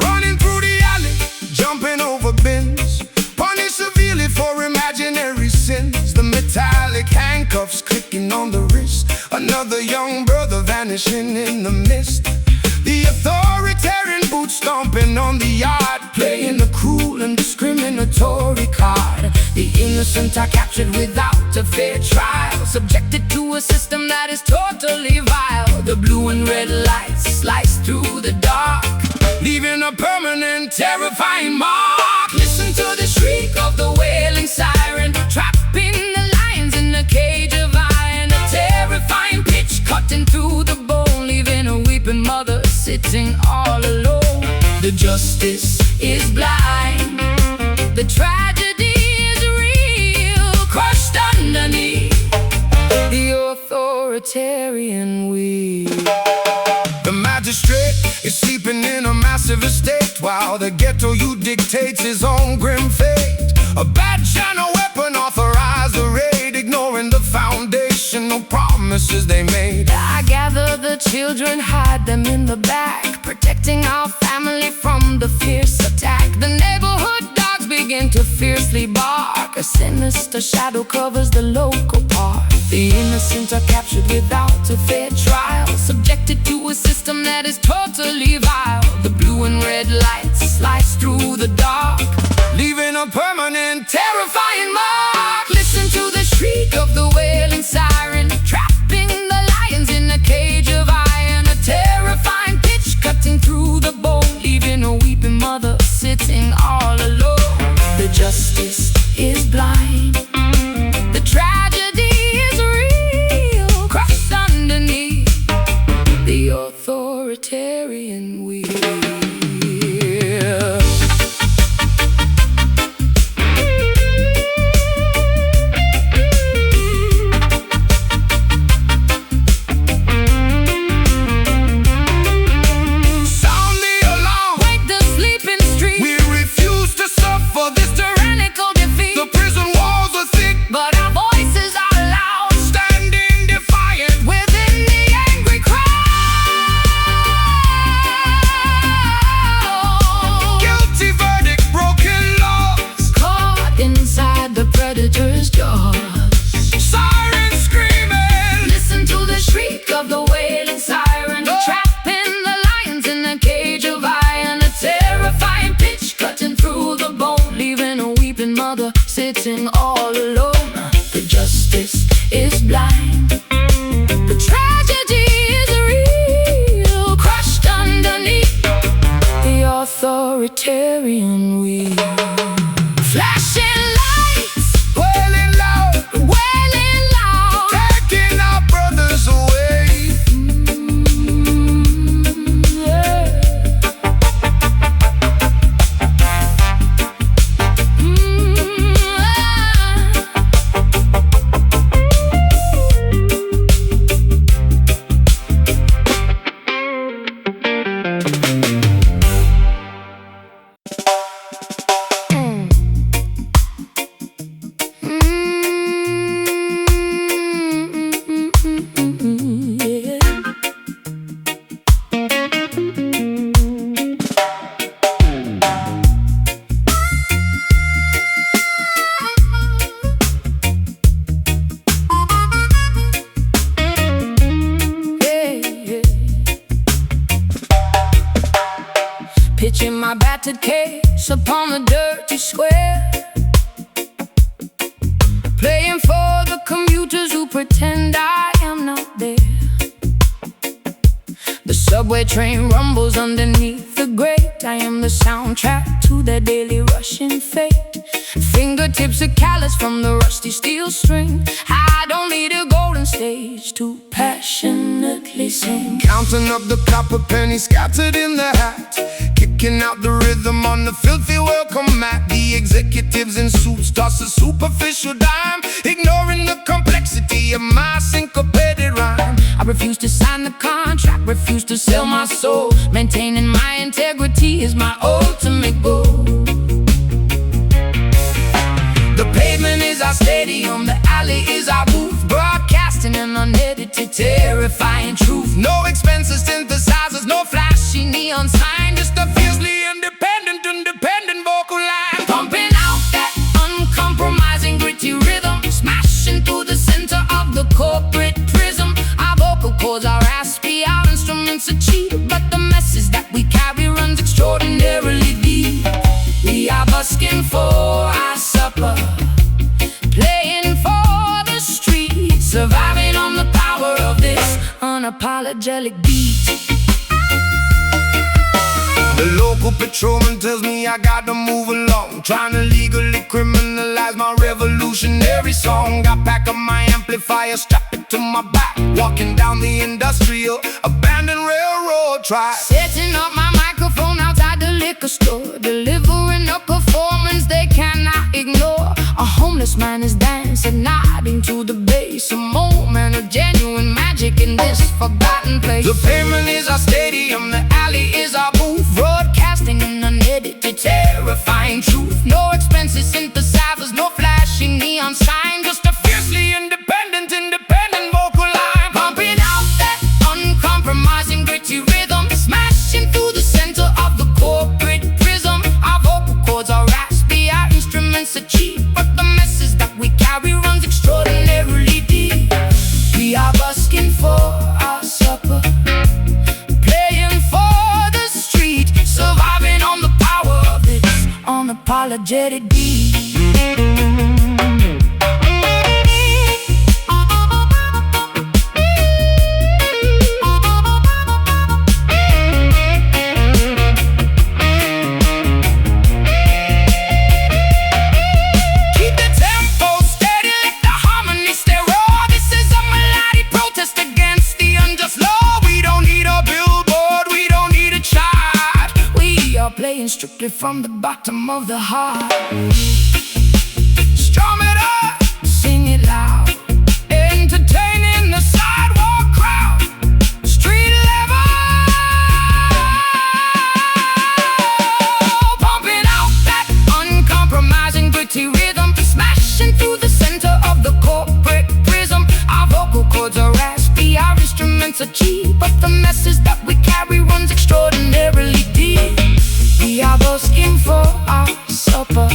Running through the alley, jumping over bins, punished severely for imaginary sins. The metallic handcuffs clicking on the wrist, another young brother vanishing in the mist. The authoritarian boots stomping on the yard, playing a cruel and discriminatory card. The innocent are captured without a fair trial, subjected to a system that is totally vile. The blue and red lights slice through the dark, leaving a permanent, terrifying mark. Listen to the shriek of the wailing siren, trapping the lions in a cage of iron. A terrifying pitch cutting through the bone, leaving a weeping mother sitting all alone. The justice is blind, the tragedy is real, crushed underneath the authoritarian wheel. The magistrate is sleeping in a massive estate, waste, while the ghetto youth dictates his own grim fate. A badge and a weapon authorize the raid, ignoring the foundational promises they made. I gather the children, hide them in the back, protecting our family from the fierce attack. The neighborhood dogs begin to fiercely bark. A sinister shadow covers the local park. The innocent are captured without a fair trial, subjected to a system that is totally vile. The blue and red lights slice through the dark, leaving a permanent, terrifying mark. Listen to the shriek of the wailing siren, trapping the lions in a cage of iron. A terrifying pitch cutting through the bone, leaving a weeping mother sitting all alone. The justice is blind, the tragedy is real, crushed underneath the authoritarian wheel. Sitting all alone, the justice is blind, the tragedy is real, crushed underneath the authoritarian wheel. Flashing lights, wailing loud, taking our brothers away. Yeah. Pitching my battered case upon the dirty square, playing for the commuters who pretend I am not there. The subway train rumbles underneath the grate. I am the soundtrack to their daily rushing fate. Fingertips are callous from the rusty steel string. I don't need a golden stage to passionately sing. Counting up the copper pennies scattered in the hat, kicking out the rhythm on the filthy welcome mat. The executives in suits toss a superficial dime, ignoring the complexity of my syncopated rhyme. I refuse to sign the contract, refuse to sell my soul. Maintaining my integrity is my ultimate goal. The pavement is our stadium, the alley is our booth, broadcasting an unedited, terrifying truth. No expensive synthesizers, no flashy neon sign, just a fiercely independent vocal line, pumping out that uncompromising gritty rhythm, smashing through the center of the corporate prism. Our vocal cords are raspy, our instruments are cheap, but the message that we carry runs extraordinarily deep. We are busking for our supper, playing for the street, surviving on the power of this unapologetic beat. The local patrolman tells me I gotta move along, trying to legally criminalize my revolutionary song. I pack up my amplifier, strap it to my back, walking down the industrial, abandoned railroad track, setting up my microphone outside the liquor store, delivering a performance they cannot ignore. A homeless man is dancing, nodding to the bass, a moment of genuine magic in this forgotten place. The pavement is our stadium, the alley is our booth, broadcasting in an speaking truth. No expensive synthesizers, no flashing neon sign, just a fiercely independent vocal line. Pumping out that uncompromising gritty rhythm, smashing through the center of the corporate prism. Our vocal cords are raspy, our instruments are cheap, but the message that we carry runs extraordinarily deep. We are busking for our supper, playing for the street, surviving on the power of this unapologetic beat. Playing strictly from the bottom of the heart. Strum it up, sing it loud, entertaining the sidewalk crowd. Street level, pumping out that uncompromising gritty rhythm, smashing through the center of the corporate prism. Our vocal cords are raspy, our instruments are cheap, but the message that we carry runs extraordinarily deep. We are busking for our supper,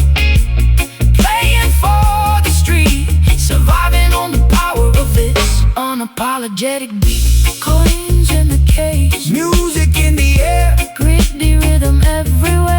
playing for the street, surviving on the power of this unapologetic beat. Coins in the cage, music in the air, gritty rhythm everywhere.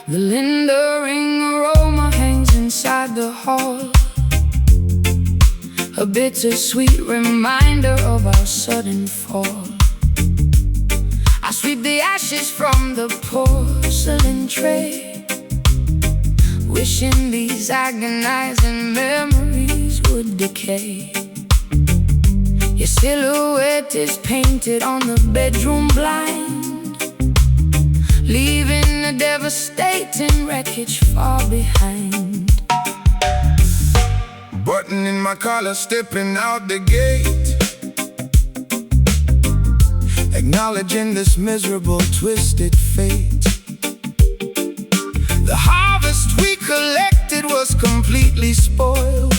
The lingering aroma hangs inside the hall, a bittersweet reminder of our sudden fall. I sweep the ashes from the porcelain tray, wishing these agonizing memories would decay. Your silhouette is painted on the bedroom blind, leaving a devastating wreckage far behind. Button in my collar, stepping out the gate, acknowledging this miserable, twisted fate. The harvest we collected was completely spoiled,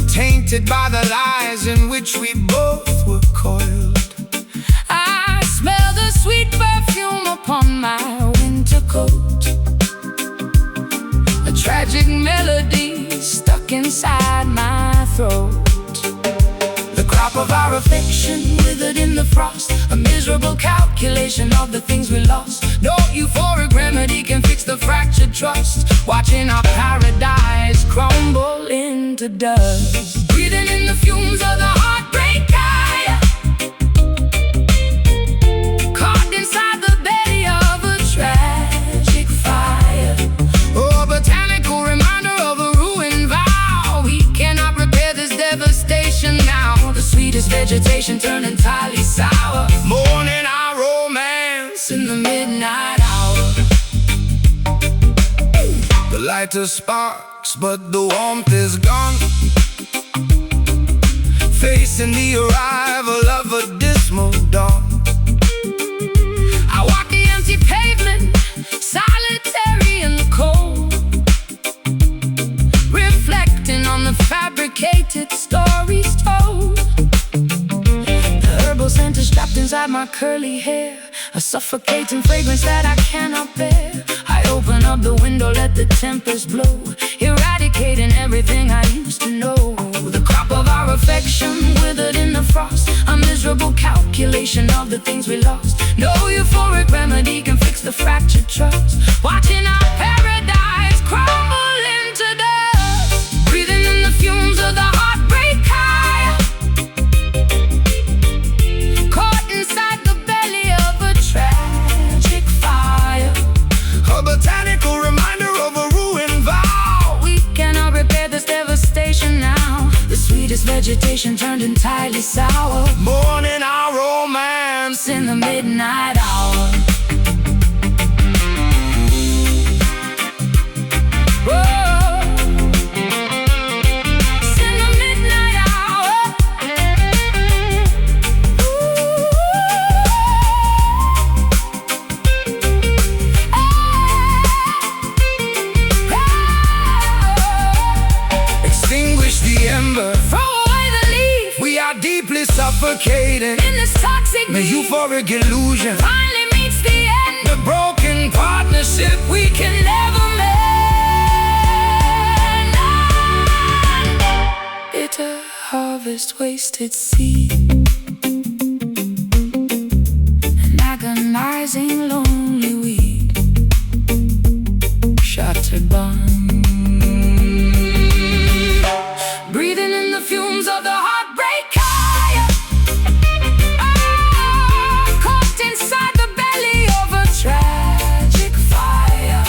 tainted by the lies in which we both were coiled. I smell the sweet perfume upon my winter coat, a tragic melody stuck inside my throat. The crop of our affection withered in the frost, a miserable calculation of the things we lost. No euphoric remedy can fix the fractured trust, watching our paradise crumble into dust. Breathing in the fumes of the heartbreak fire, caught inside the belly of a tragic fire. Oh, botanical reminder of a ruined vow. We cannot repair this devastation now. The sweetest vegetation turned entirely sour, mourning our romance in the midnight hour. The lighter sparks, but the warmth is gone, facing the arrival of a dismal dawn. I walk the empty pavement, solitary and cold, reflecting on the fabricated inside my curly hair, a suffocating fragrance that I cannot bear. I open up the window, let the tempest blow, eradicating everything I used to know. The crop of our affection withered in the frost, a miserable calculation of the things we lost. No euphoric remedy can fix the fractured trust. Watching our paradise crumble into dust, breathing in the fumes of the heartbreak high, caught inside the belly of a tragic fire. A botanical reminder of a ruined vow. We cannot repair this devastation now. The sweetest vegetation turned entirely sour, Mourning our romance in the midnight hour. Whoa. It's in the midnight hour. Ooh. Extinguish the ember, Throw away the leaf we are deeply suffocating. in this toxic The beat. euphoric illusion, Finally meets the end. the broken partnership We can never mend. Bitter harvest, wasted seed, an agonizing lonely weed, shattered bond, breathing in the fumes of the heartbreak high, caught inside the belly of a tragic fire.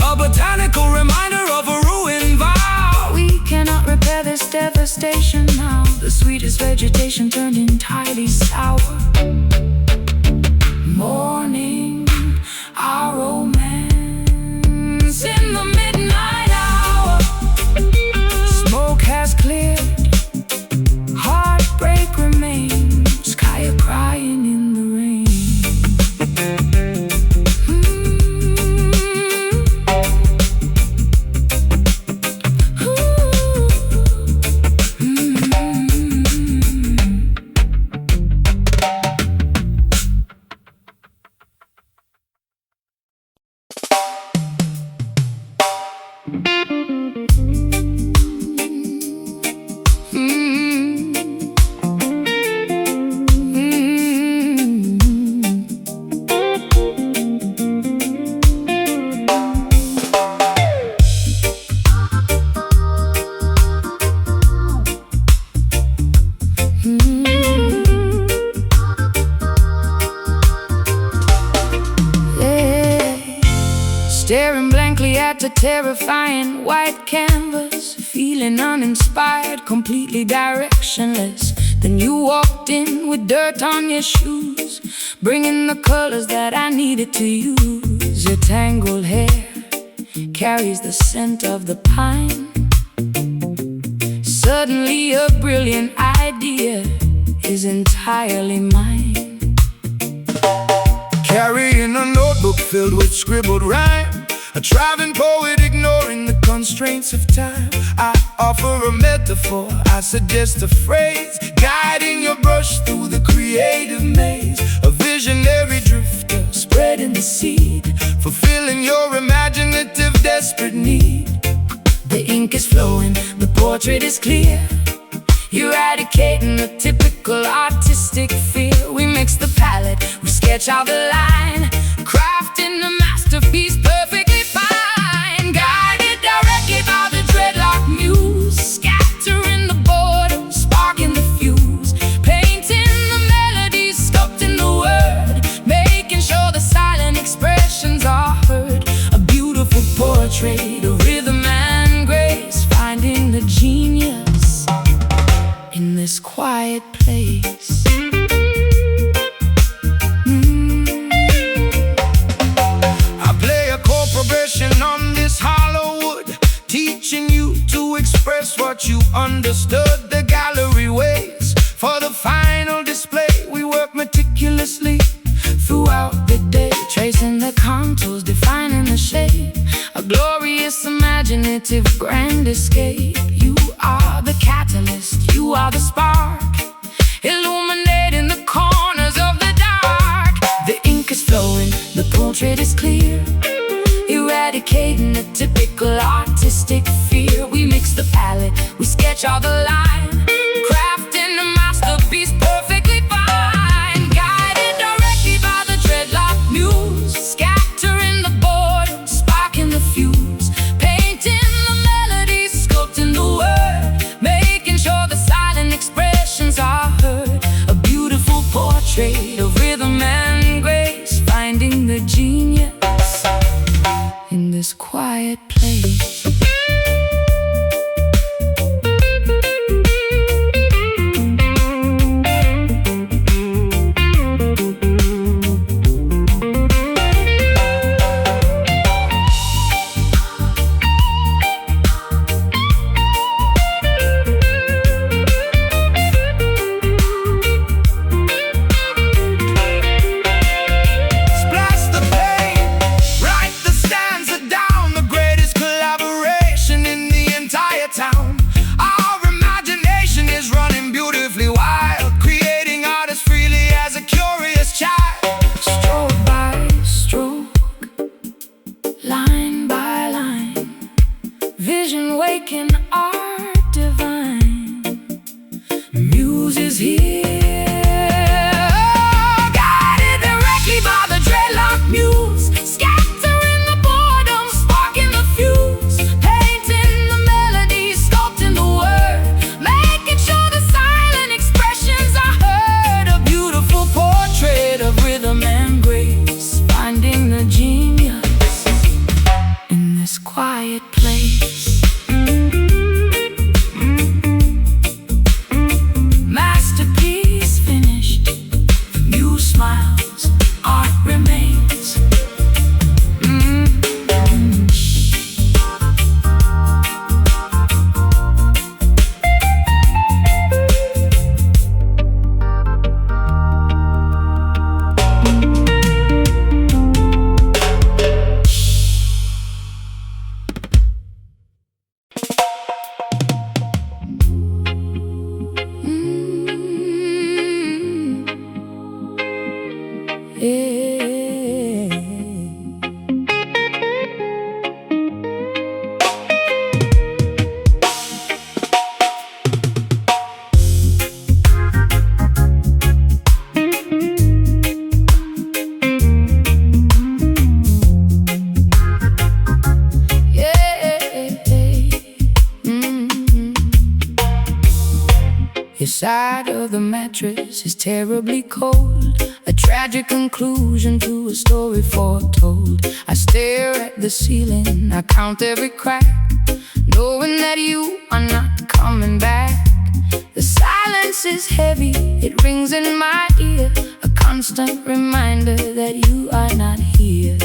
a botanical reminder of a ruined vow. We cannot repair this devastation now. The sweetest vegetation turned entirely sour, mourning our romance in the midnight hour. Smoke has cleared, heartbreak remains, Kaya crying in the rain. Staring blankly at the terrifying white canvas, feeling uninspired, completely directionless. Then you walked in with dirt on your shoes, bringing the colors that I needed to use. Your tangled hair carries the scent of the pine. Suddenly a brilliant idea is entirely mine. Carrying a notebook filled with scribbled rhyme, a driving poet ignoring the constraints of time. I offer a metaphor, I suggest a phrase, guiding your brush through the creative maze. A visionary drifter spreading the seed, fulfilling your imaginative desperate need. The ink is flowing, the portrait is clear, eradicating the typical artistic fear. We mix the palette, we sketch out the line, crafting a masterpiece perfectly fine. Guided directly by the dreadlock muse, scattering the boredom, sparking the fuse, painting the melodies, sculpting the word, making sure the silent expressions are heard. A beautiful portrait of rhythm and grace, finding the genius in this quiet place. I play a chord progression on this hollow wood, teaching you to express what you understood. The gallery waits for the final display. We work meticulously throughout the day, tracing the contours, defining the shape. A glorious, imaginative, grand escape. You are the catalyst, you are the spark, illuminating the corners of the dark. portrait is clear, eradicating the typical artistic fear. We mix the palette, we sketch all the line, crafting a masterpiece perfectly fine. Guided directly by the dreadlock muse, scattering the boredom, sparking the fuse, painting the melodies, sculpting the word, making sure the silent expressions are heard. A beautiful portrait of rhythm and grace, finding the genius in this quiet place. Vision waking, art divine, muse is here. Guided directly by the dreadlock muse, scattering the boredom, sparking the fuse, painting the melodies, sculpting the word, making sure the silent expressions are heard. A beautiful portrait of rhythm and grace, finding the genius in this quiet place. Masterpiece finished, new smiles, art remains. Your side of the mattress is terribly cold, a tragic conclusion to a story foretold. I stare at the ceiling, I count every crack, knowing that you are not coming back. The silence is heavy, it rings in my ear, a constant reminder that you are not here.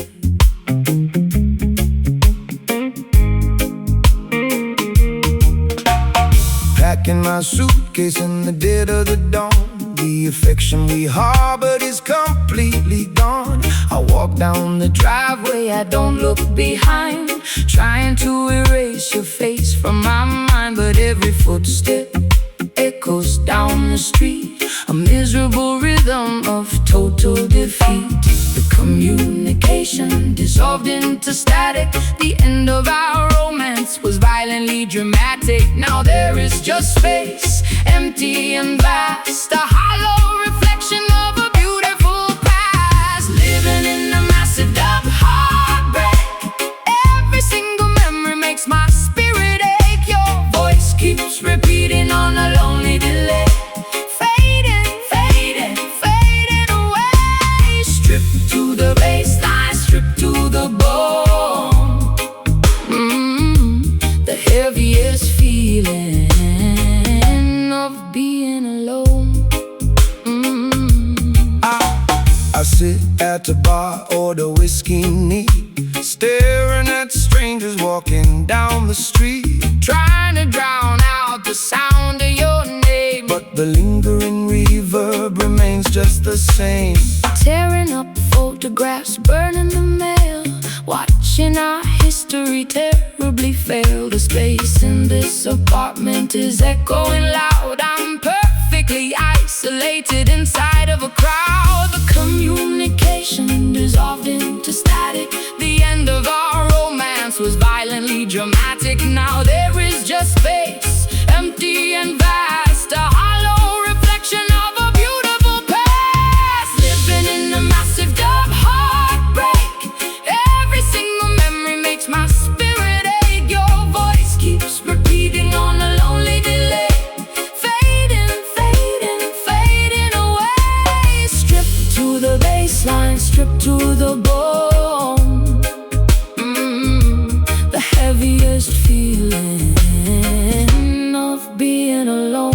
Packing my suitcase in the dead of the dawn. The affection we harbored is completely gone. I walk down the driveway, I don't look behind, trying to erase your face from my mind. But every footstep echoes down the street, a miserable rhythm of total defeat. The communication dissolved into static. The end of our romance was violently dramatic. Now there is just space, empty and vast, a hollow reflection of a beautiful past. Living in a massive dark heartbreak, every single memory makes my spirit ache. Your voice keeps repeating on a lonely delay, fading, fading, fading away. Stripped to the baseline, stripped to the bone. The heaviest feeling of being alone. I sit at the bar, order whiskey neat, staring at strangers walking down the street, Trying to drown out the sound of your name, but the lingering reverb remains just the same. tearing up photographs, burning the mail, watching our history terribly fail. The space in this apartment is echoing loud. I'm perfectly isolated inside of a crowd. The communication communication dissolved into static. The end of our romance was violently dramatic. Now there is just space, empty and vast, a hollow reflection of a beautiful past. Living in a massive dub heartbreak. Every single memory makes my spirit ache. Your voice keeps repeating on a lonely delay. Fading, fading, fading away. Stripped to the baseline, stripped to the bone. The heaviest feeling of being alone.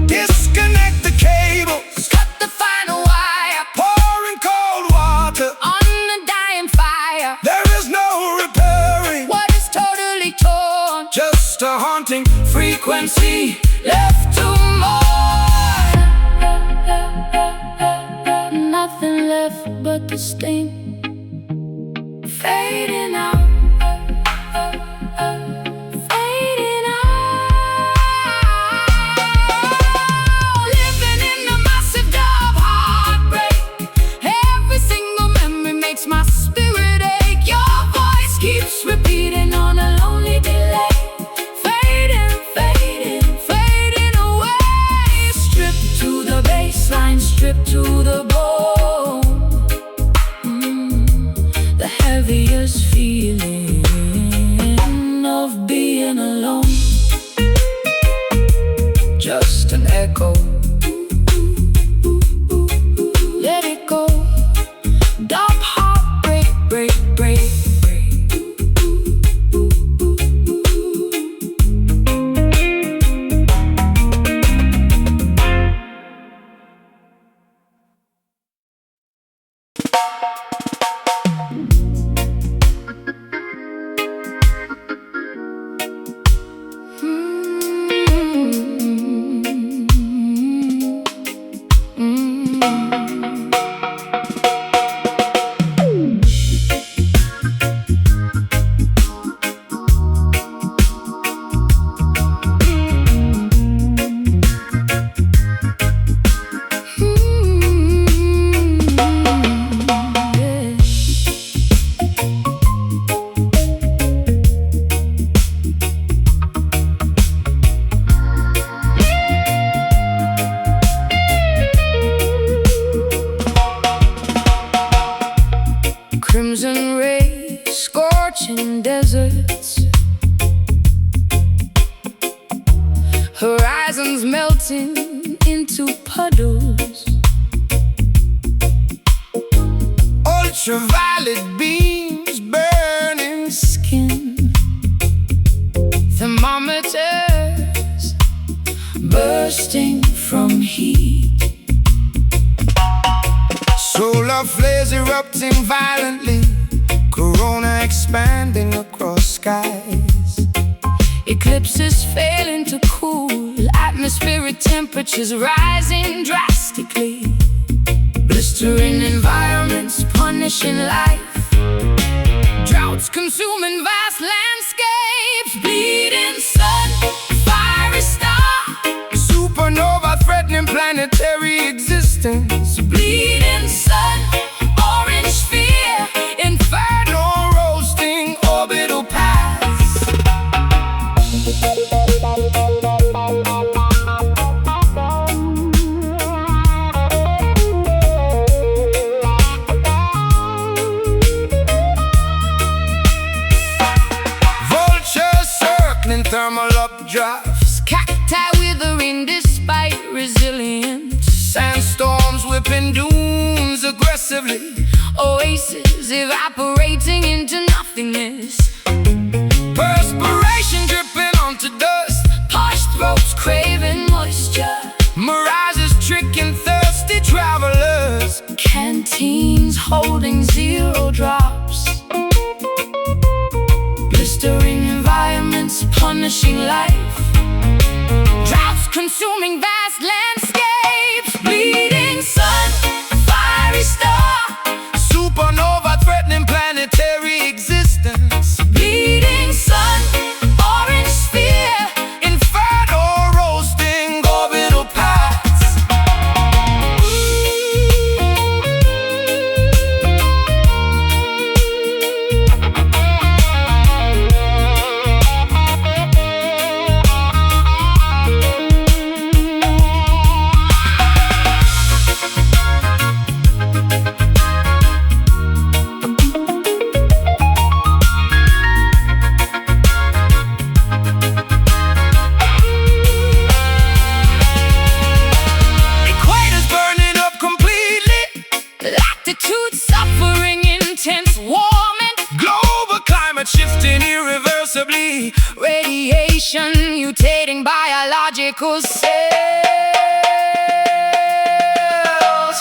Disconnect the cables, Cut the final wire pouring cold water. on a dying fire. There is no repairing, What is totally torn? just a haunting frequency. Left to mourn. Nothing left but the sting. Fading out. Fading out. Living in a massive dub heartbreak. Every single memory makes my spirit ache. Your voice keeps repeating on a lonely delay. Fading, fading, fading away. Stripped to the baseline, stripped to the bone. The heaviest feeling of being alone. Just an echo. Let it go. Dub heartbreak, break, break, break. Crimson rays scorching deserts, horizons melting into puddles. Ultraviolet beams burning Skin thermometers bursting from heat. solar flares erupting violently, corona expanding across skies. Eclipses failing to cool, atmospheric temperatures rising drastically. Blistering environments punishing life, droughts consuming vast landscapes. Bleeding sun, fiery star, Supernova threatening planetary existence. bleeding sun, orange sphere, inferno. No roasting orbital paths. Vultures circling thermal updrafts. Cacti withering despite resilience. Sandstorms whipping dunes aggressively. Oases evaporating into nothingness. Perspiration dripping onto dust. Parched throats craving moisture. Mirages tricking thirsty travelers. Canteens holding 0 drops. Blistering environments punishing life. Droughts consuming vast landscapes. Bleeding sun, mutation, mutating biological cells.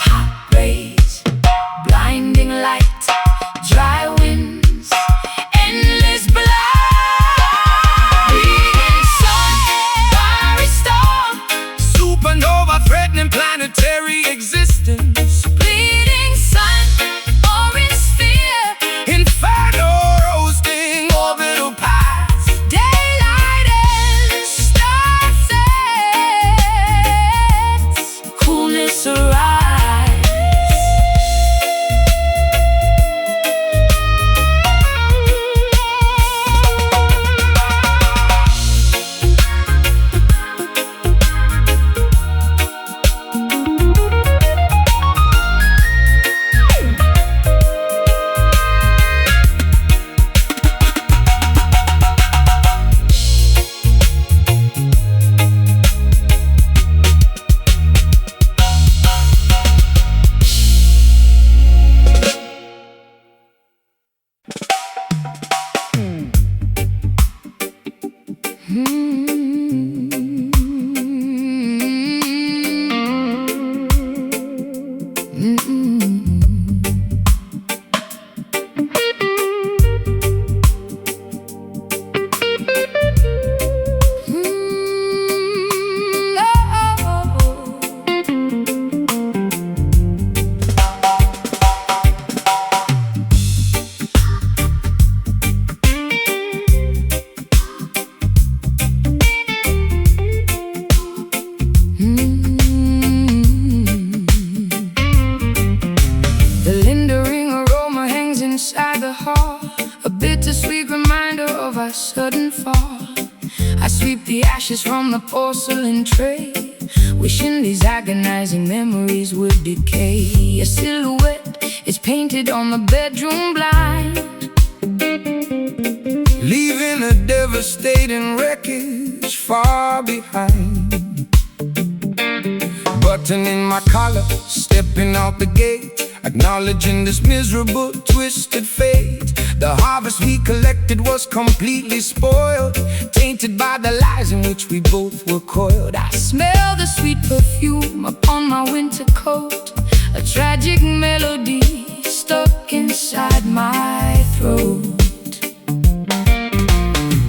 Hot rays, blinding light, dry winds, endless blight. Breathing sun, fiery storm, Supernova threatening planetary existence. bleeding sun, orange sphere, Inferno roasting orbital paths. daylight and star sets, coolness arrives. The lingering aroma hangs inside the hall, a bittersweet reminder of our sudden fall. I sweep the ashes from the porcelain tray, wishing these agonizing memories would decay. A silhouette is painted on the bedroom blind, Leaving a devastating wreckage far behind. Buttoning my collar, stepping out the gate, acknowledging this miserable, twisted fate. The harvest we collected was completely spoiled, tainted by the lies in which we both were coiled. I smell the sweet perfume upon my winter coat, a tragic melody stuck inside my throat.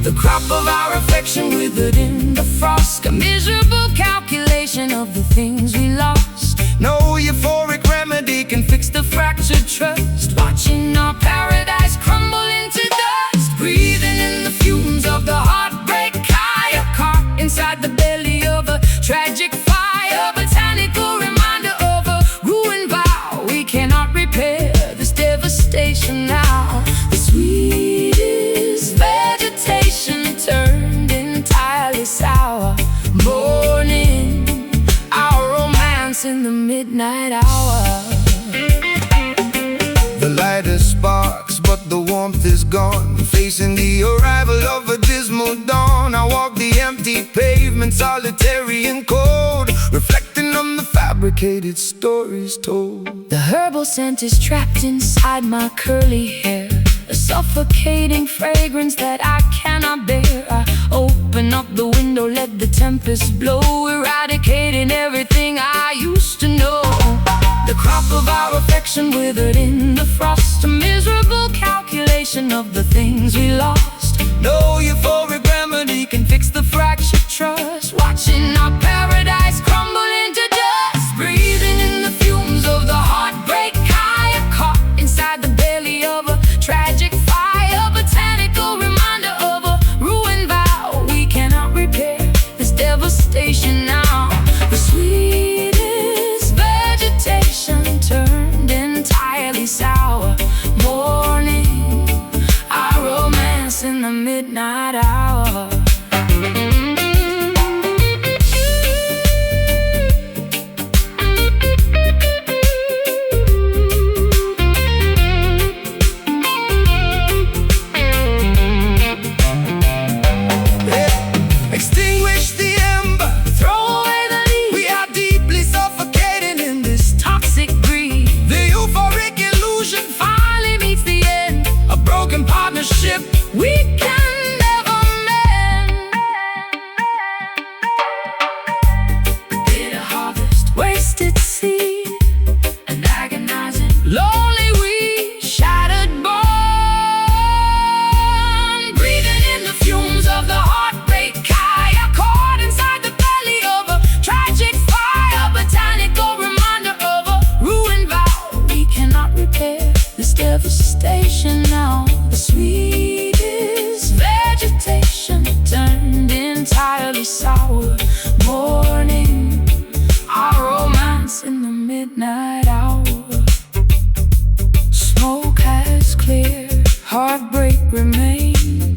The crop of our affection withered in the frost, a miserable calculation of the things we lost. No euphoric remedy can fix the fractured trust. Watching our paradise crumble into dust, breathing in the fumes of the heartbreak fire, caught inside the belly of a tragic fire. Botanical reminder of a ruined vow. We cannot repair this devastation now. The sweetest vegetation turned entirely sour, mourning our romance in the midnight hour. The light is sparks, but the warmth is gone. Facing the arrival of a dismal dawn, I walk the empty pavement, solitary and cold, reflecting on the fabricated stories told. The herbal scent is trapped inside my curly hair, a suffocating fragrance that I cannot bear. I open up the window, let the tempest blow, eradicating everything I used to know. The crop of our affection withered in the frost, a miserable calculation of the things we lost. No euphoric remedy Can fix the fractured trust. Watching our paradise crumble into dust, breathing in the fumes of the heartbreak fire, caught inside the belly of a tragic fire. Botanical reminder of a ruined vow. We cannot repair this devastation now. The sweetest vegetation turned entirely sour, mourning our romance in the midnight hour. remain.